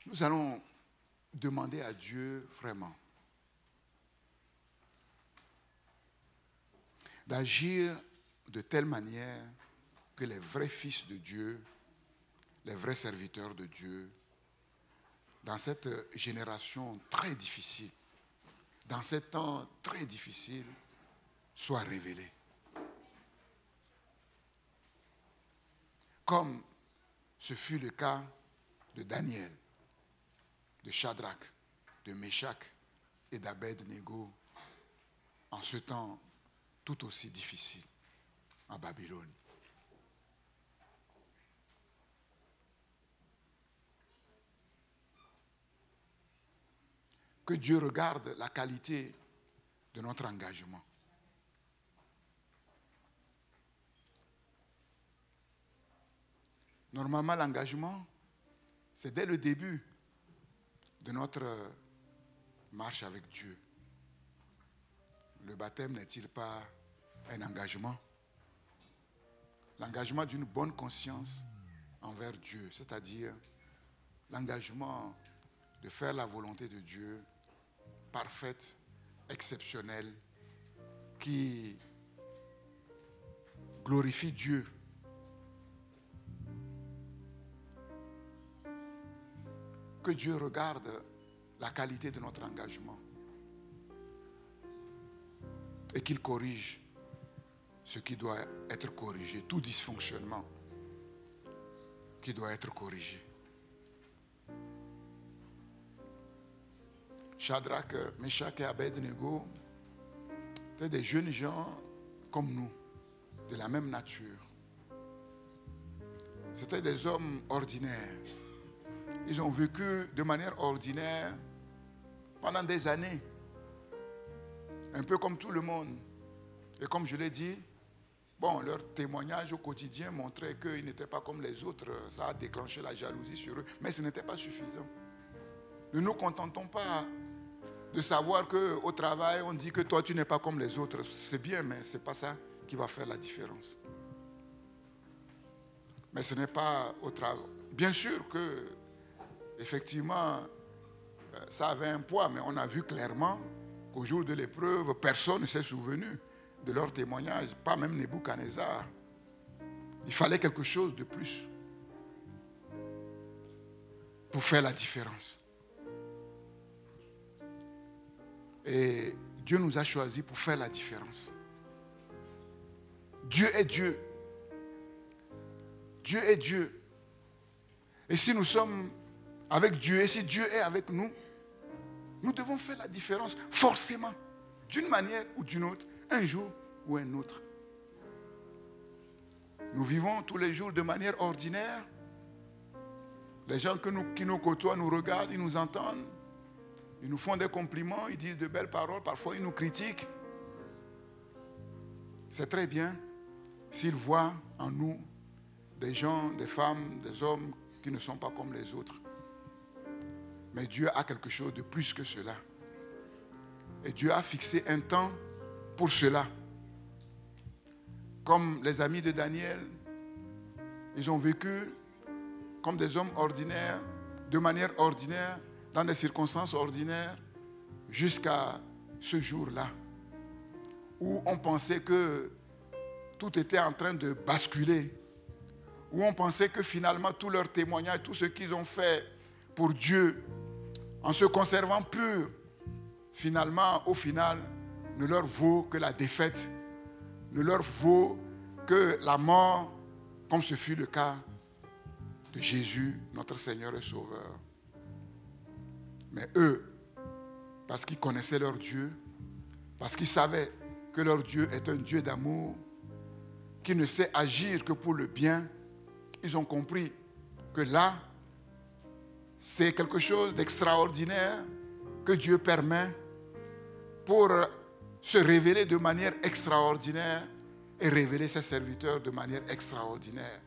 Nous allons demander à Dieu vraiment d'agir de telle manière que les vrais fils de Dieu, les vrais serviteurs de Dieu, dans cette génération très difficile, dans ces temps très difficiles, soient révélés. Comme ce fut le cas de Daniel, de Shadrach, de Meshach et d'Abed-Nego en ce temps tout aussi difficile en Babylone. Que Dieu regarde la qualité de notre engagement. Normalement, l'engagement, c'est dès le début de notre marche avec Dieu. Le baptême n'est-il pas un engagement? L'engagement d'une bonne conscience envers Dieu, c'est-à-dire l'engagement de faire la volonté de Dieu, parfaite, exceptionnelle, qui glorifie Dieu. Que Dieu regarde la qualité de notre engagement et qu'il corrige ce qui doit être corrigé, tout dysfonctionnement qui doit être corrigé. Shadrach, Meshach et Abed-Nego étaient des jeunes gens comme nous, de la même nature. C'étaient des hommes ordinaires. Ils ont vécu de manière ordinaire pendant des années, un peu comme tout le monde. Et comme je l'ai dit, bon, leur témoignage au quotidien montrait qu'ils n'étaient pas comme les autres. Ça a déclenché la jalousie sur eux, mais ce n'était pas suffisant. Ne nous contentons pas de savoir qu'au travail, on dit que toi, tu n'es pas comme les autres. C'est bien, mais ce n'est pas ça qui va faire la différence. Mais ce n'est pas au travail. Bien sûr que, effectivement, ça avait un poids, mais on a vu clairement qu'au jour de l'épreuve, personne ne s'est souvenu de leur témoignage, pas même Nebuchadnezzar. Il fallait quelque chose de plus pour faire la différence. Et Dieu nous a choisis pour faire la différence. Dieu est Dieu. Dieu est Dieu. Et si nous sommes avec Dieu, et si Dieu est avec nous, nous devons faire la différence forcément, d'une manière ou d'une autre, un jour ou un autre. Nous vivons tous les jours de manière ordinaire. Les gens qui nous côtoient nous regardent, ils nous entendent. Ils nous font des compliments, ils disent de belles paroles, parfois ils nous critiquent. C'est très bien s'ils voient en nous des gens, des femmes, des hommes qui ne sont pas comme les autres. Mais Dieu a quelque chose de plus que cela. Et Dieu a fixé un temps pour cela. Comme les amis de Daniel, ils ont vécu comme des hommes ordinaires, de manière ordinaire, dans des circonstances ordinaires, jusqu'à ce jour-là, où on pensait que tout était en train de basculer, où on pensait que finalement tout leur témoignage, tout ce qu'ils ont fait pour Dieu, en se conservant purs, finalement, au final, ne leur vaut que la défaite, ne leur vaut que la mort, comme ce fut le cas de Jésus, notre Seigneur et Sauveur. Mais eux, parce qu'ils connaissaient leur Dieu, parce qu'ils savaient que leur Dieu est un Dieu d'amour, qui ne sait agir que pour le bien, ils ont compris que là, c'est quelque chose d'extraordinaire que Dieu permet pour se révéler de manière extraordinaire et révéler ses serviteurs de manière extraordinaire.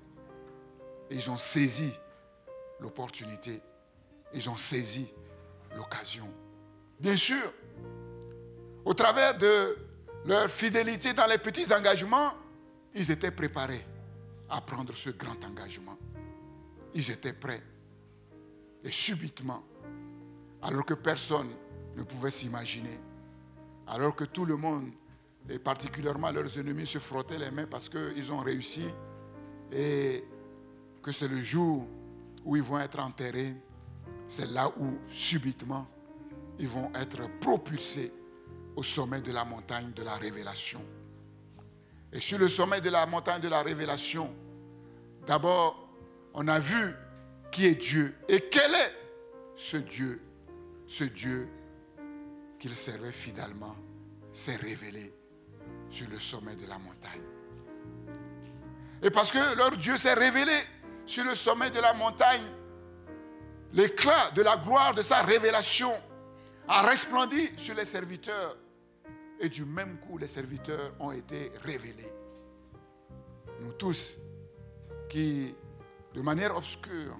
Et ils ont saisi l'opportunité, ils ont saisi l'occasion. Bien sûr, au travers de leur fidélité dans les petits engagements, ils étaient préparés à prendre ce grand engagement. Ils étaient prêts. Et subitement, alors que personne ne pouvait s'imaginer, alors que tout le monde, et particulièrement leurs ennemis, se frottaient les mains parce qu'ils ont réussi et que c'est le jour où ils vont être enterrés, c'est là où, subitement, ils vont être propulsés au sommet de la montagne de la révélation. Et sur le sommet de la montagne de la révélation, d'abord, on a vu qui est Dieu et quel est ce Dieu qu'ils servaient fidèlement s'est révélé sur le sommet de la montagne. Et parce que leur Dieu s'est révélé sur le sommet de la montagne, l'éclat de la gloire de sa révélation a resplendi sur les serviteurs. Et du même coup, les serviteurs ont été révélés. Nous tous, qui, de manière obscure,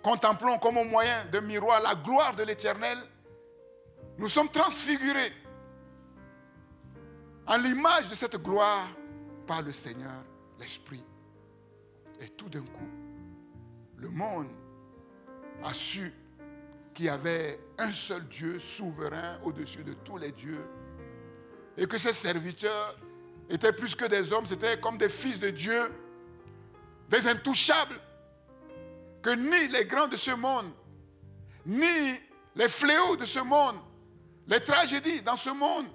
contemplons comme au moyen d'un miroir la gloire de l'Éternel, nous sommes transfigurés en l'image de cette gloire par le Seigneur, l'Esprit. Et tout d'un coup, le monde a su qu'il y avait un seul Dieu souverain au-dessus de tous les dieux et que ses serviteurs étaient plus que des hommes, c'était comme des fils de Dieu, des intouchables, que ni les grands de ce monde, ni les fléaux de ce monde, les tragédies dans ce monde,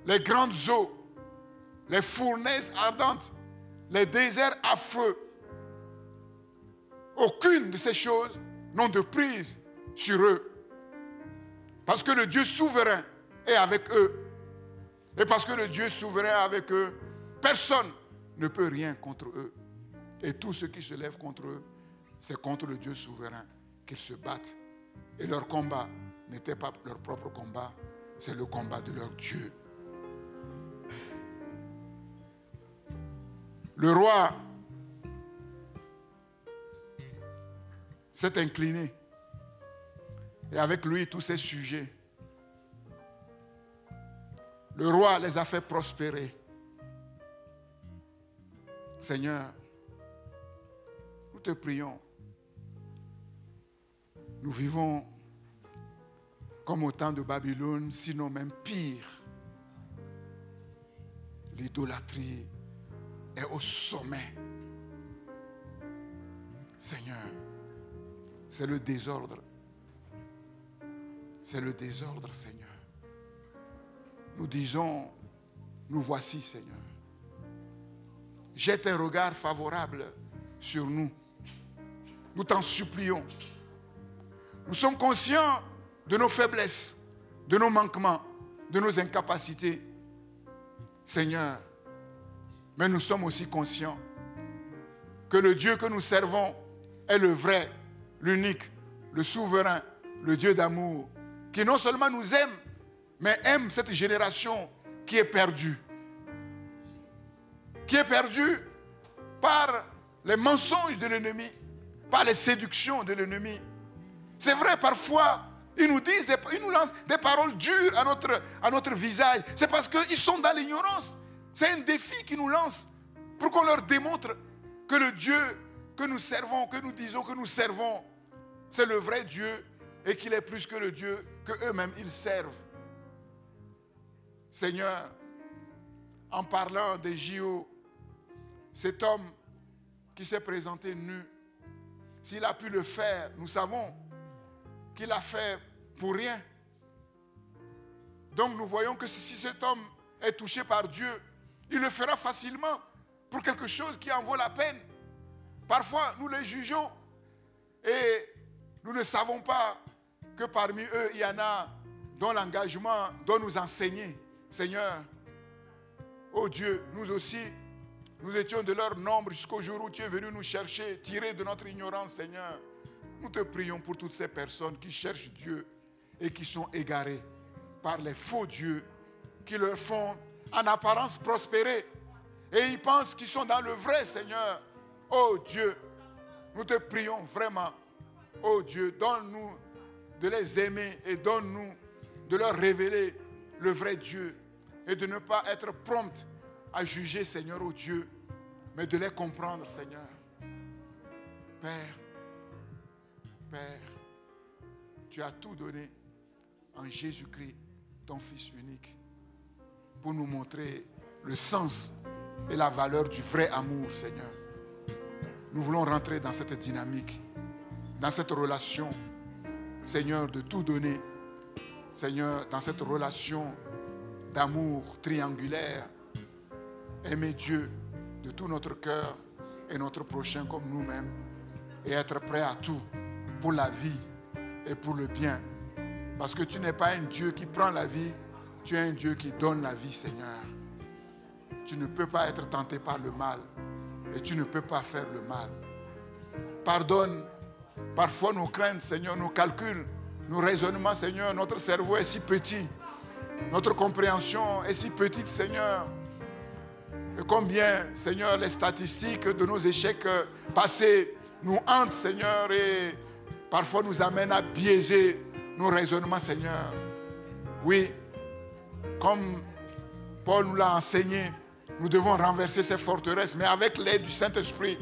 les grandes eaux, les fournaises ardentes, les déserts affreux, aucune de ces choses n'ont de prise sur eux. Parce que le Dieu souverain est avec eux. Et parce que le Dieu souverain est avec eux, personne ne peut rien contre eux. Et tout ce qui se lève contre eux, c'est contre le Dieu souverain qu'ils se battent. Et leur combat n'était pas leur propre combat, c'est le combat de leur Dieu. Le roi s'est incliné. Et avec lui, tous ses sujets. Le roi les a fait prospérer. Seigneur, nous te prions. Nous vivons comme au temps de Babylone, sinon même pire. L'idolâtrie est au sommet. Seigneur, c'est le désordre. C'est le désordre, Seigneur. Nous disons, nous voici, Seigneur. Jette un regard favorable sur nous. Nous t'en supplions. Nous sommes conscients de nos faiblesses, de nos manquements, de nos incapacités. Seigneur, mais nous sommes aussi conscients que le Dieu que nous servons est le vrai, l'unique, le souverain, le Dieu d'amour, qui non seulement nous aime, mais aime cette génération qui est perdue. Qui est perdue par les mensonges de l'ennemi, par les séductions de l'ennemi. C'est vrai, parfois, ils nous lancent des paroles dures à notre visage. C'est parce qu'ils sont dans l'ignorance. C'est un défi qu'ils nous lancent pour qu'on leur démontre que le Dieu que nous servons, que nous disons que nous servons, c'est le vrai Dieu et qu'il est plus que le Dieu qu'eux-mêmes ils servent. Seigneur, en parlant des JO, cet homme qui s'est présenté nu, s'il a pu le faire, nous savons qu'il l'a fait pour rien. Donc nous voyons que si cet homme est touché par Dieu, il le fera facilement pour quelque chose qui en vaut la peine. Parfois, nous les jugeons et nous ne savons pas que parmi eux, il y en a dont l'engagement doit nous enseigner. Seigneur, oh Dieu, nous aussi, nous étions de leur nombre jusqu'au jour où tu es venu nous chercher, tirer de notre ignorance, Seigneur. Nous te prions pour toutes ces personnes qui cherchent Dieu et qui sont égarées par les faux dieux qui leur font en apparence prospérer. Et ils pensent qu'ils sont dans le vrai, Seigneur. Oh Dieu, nous te prions vraiment. Oh Dieu, donne-nous de les aimer et donne-nous de leur révéler le vrai Dieu et de ne pas être prompt à juger, Seigneur, oh Dieu, mais de les comprendre, Seigneur. Père, tu as tout donné en Jésus-Christ, ton Fils unique, pour nous montrer le sens et la valeur du vrai amour, Seigneur. Nous voulons rentrer dans cette dynamique, dans cette relation, Seigneur, de tout donner. Seigneur, dans cette relation d'amour triangulaire, aimer Dieu de tout notre cœur et notre prochain comme nous-mêmes et être prêt à tout pour la vie et pour le bien. Parce que tu n'es pas un Dieu qui prend la vie, tu es un Dieu qui donne la vie, Seigneur. Tu ne peux pas être tenté par le mal et tu ne peux pas faire le mal. Pardonne parfois nos craintes, Seigneur, nos calculs, nos raisonnements, Seigneur. Notre cerveau est si petit, notre compréhension est si petite, Seigneur. Et combien, Seigneur, les statistiques de nos échecs passés nous hantent, Seigneur, et parfois nous amènent à biaiser nos raisonnements, Seigneur. Oui, comme Paul nous l'a enseigné, nous devons renverser ces forteresses, mais avec l'aide du Saint-Esprit.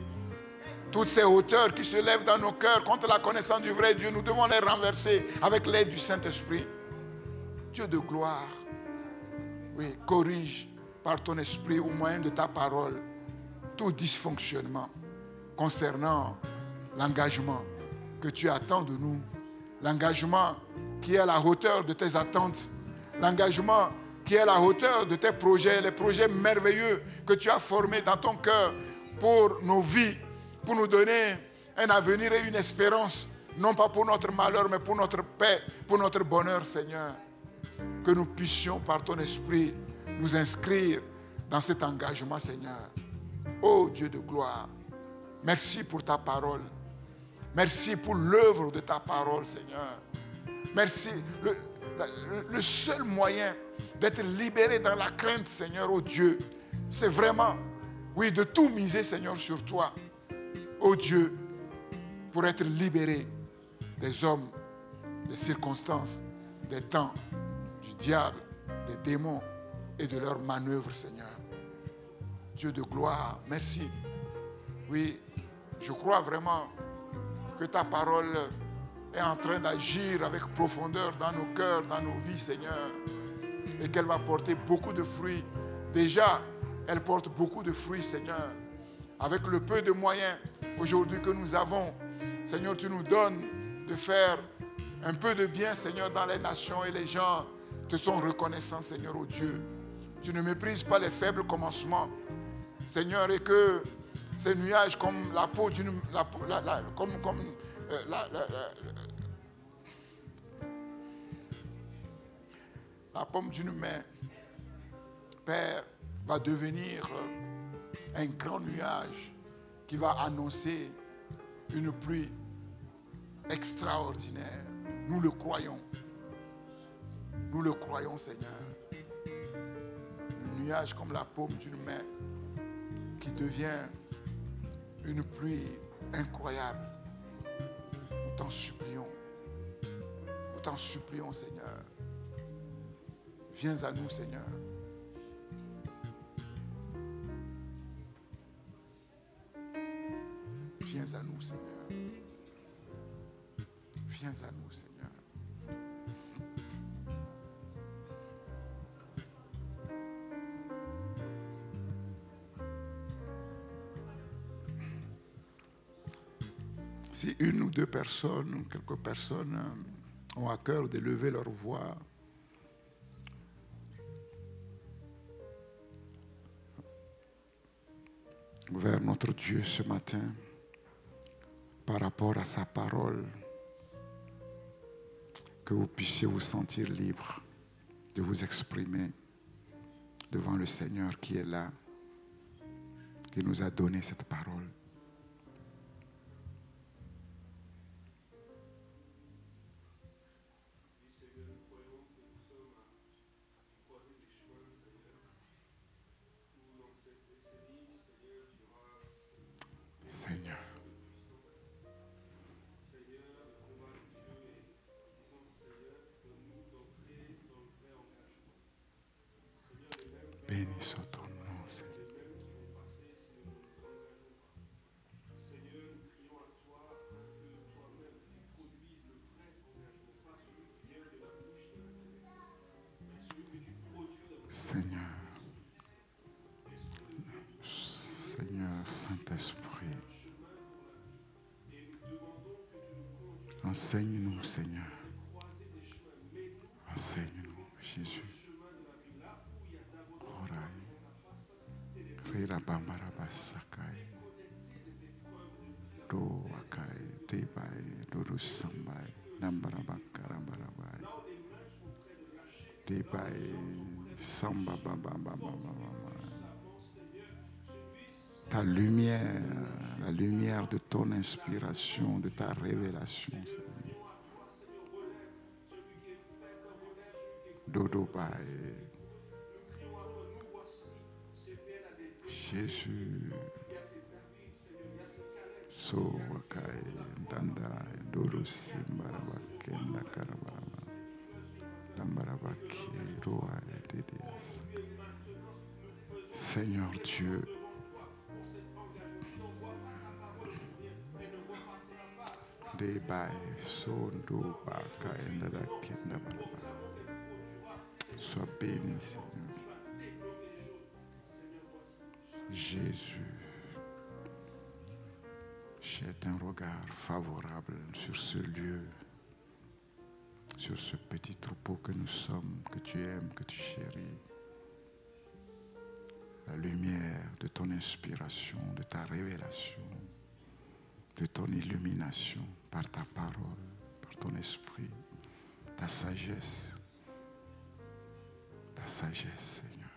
Toutes ces hauteurs qui se lèvent dans nos cœurs contre la connaissance du vrai Dieu, nous devons les renverser avec l'aide du Saint-Esprit. Dieu de gloire, oui, corrige par ton esprit au moyen de ta parole tout dysfonctionnement concernant l'engagement que tu attends de nous, l'engagement qui est à la hauteur de tes attentes, l'engagement qui est à la hauteur de tes projets, les projets merveilleux que tu as formés dans ton cœur pour nos vies, pour nous donner un avenir et une espérance, non pas pour notre malheur, mais pour notre paix, pour notre bonheur, Seigneur. Que nous puissions, par ton esprit, nous inscrire dans cet engagement, Seigneur. Ô Dieu de gloire, merci pour ta parole. Merci pour l'œuvre de ta parole, Seigneur. Merci. Le seul moyen d'être libéré dans la crainte, Seigneur, ô Dieu, c'est vraiment, oui, de tout miser, Seigneur, sur toi, ô Dieu, pour être libéré des hommes, des circonstances, des temps, du diable, des démons et de leurs manœuvres, Seigneur. Dieu de gloire, merci. Oui, je crois vraiment que ta parole est en train d'agir avec profondeur dans nos cœurs, dans nos vies, Seigneur, et qu'elle va porter beaucoup de fruits. Déjà, elle porte beaucoup de fruits, Seigneur. Avec le peu de moyens aujourd'hui que nous avons, Seigneur, tu nous donnes de faire un peu de bien, Seigneur, dans les nations, et les gens te sont reconnaissants, Seigneur, ô Dieu. Tu ne méprises pas les faibles commencements, Seigneur, et que ces nuages comme la peau d'une... la pomme d'une main, Père, va devenir un grand nuage qui va annoncer une pluie extraordinaire. Nous le croyons. Nous le croyons, Seigneur. Un nuage comme la paume d'une main qui devient une pluie incroyable. Nous t'en supplions. Nous t'en supplions, Seigneur. Viens à nous, Seigneur. Viens à nous, Seigneur. Viens à nous, Seigneur. Si une ou deux personnes, quelques personnes ont à cœur de lever leur voix, vers notre Dieu ce matin, par rapport à sa parole, que vous puissiez vous sentir libre de vous exprimer devant le Seigneur qui est là, qui nous a donné cette parole. Seigneur. Béni soit ton nom, Seigneur. Seigneur. Seigneur Saint-Esprit. Enseigne-nous, Seigneur. Enseigne-nous, Jésus. Rira bambara sakai, do akai tebai, do sambai, Ta lumière, la lumière de ton inspiration, de ta révélation, Seigneur. Dodo Bae. Jésus. So Wakai, Danda, Dodo Simbaraba, Kenda Karabaraba, Dambarabaki, Roa et Didias. Seigneur Dieu, Debai, Sondo, Baka, Endada, Kenda Baraba. Sois béni, Seigneur. Jésus. Jette un regard favorable sur ce lieu, sur ce petit troupeau que nous sommes, que tu aimes, que tu chéris. La lumière de ton inspiration, de ta révélation, de ton illumination par ta parole, par ton esprit, ta sagesse, Seigneur.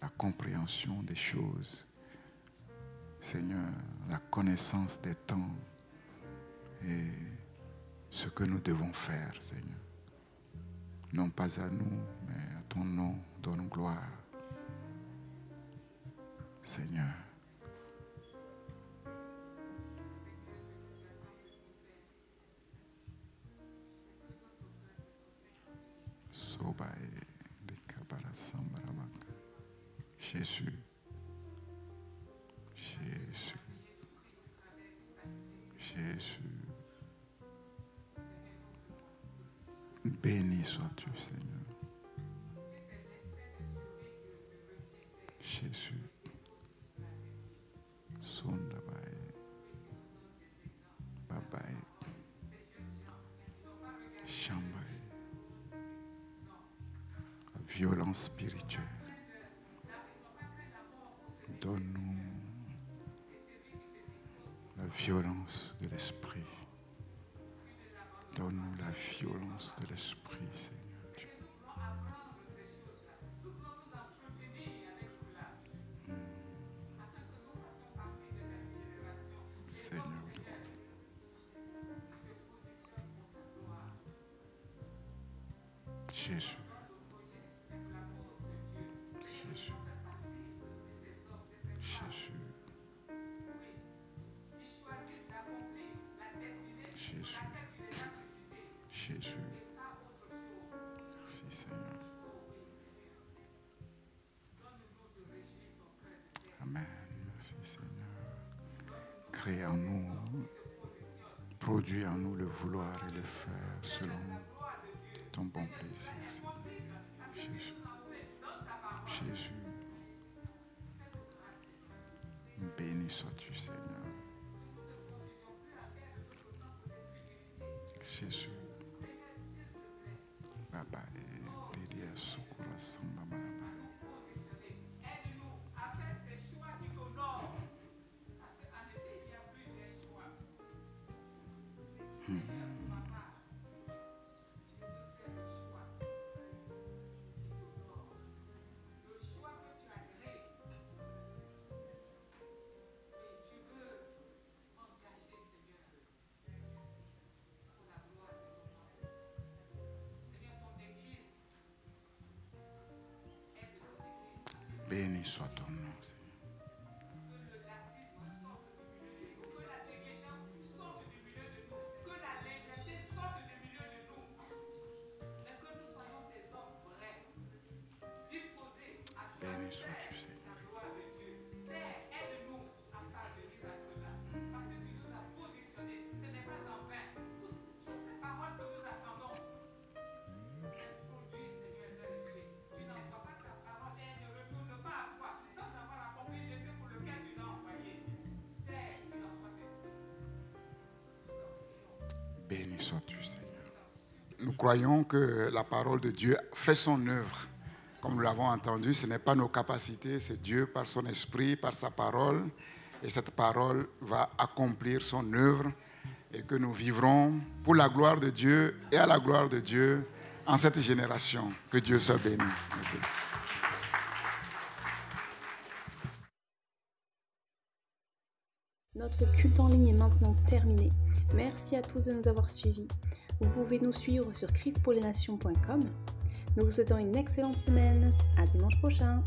La compréhension des choses. Seigneur, la connaissance des temps et ce que nous devons faire, Seigneur. Non pas à nous, mais à ton nom, donne gloire. Seigneur. Sobae de Kabarasambarabaka. Jésus. Jésus. Jésus. Béni sois-tu, Seigneur. Jésus. Sondabae. Babae. Chambae. La violence spirituelle. Donne-nous la violence de l'esprit. Donne-nous la violence de l'esprit, Seigneur Dieu. Seigneur Dieu. Jésus. Jésus. Jésus. Jésus. Jésus. Merci Seigneur. Amen. Merci Seigneur. Crée en nous, produis en nous le vouloir et le faire selon ton bon plaisir, Seigneur. Jésus. Jésus. Béni sois-tu, Seigneur. Jésus. Baba et Dédia Sokura Samba Maraba. Béni soit ton nom, Seigneur. Béni sois-tu, Seigneur. Béni sois-tu, Seigneur. Nous croyons que la parole de Dieu fait son œuvre. Comme nous l'avons entendu, ce n'est pas nos capacités, c'est Dieu par son esprit, par sa parole. Et cette parole va accomplir son œuvre. et que nous vivrons pour la gloire de Dieu et à la gloire de Dieu en cette génération. Que Dieu soit béni. Merci. Notre culte en ligne est maintenant terminé. Merci à tous de nous avoir suivis. Vous pouvez nous suivre sur christpourlesnations.com. Nous vous souhaitons une excellente semaine. À dimanche prochain.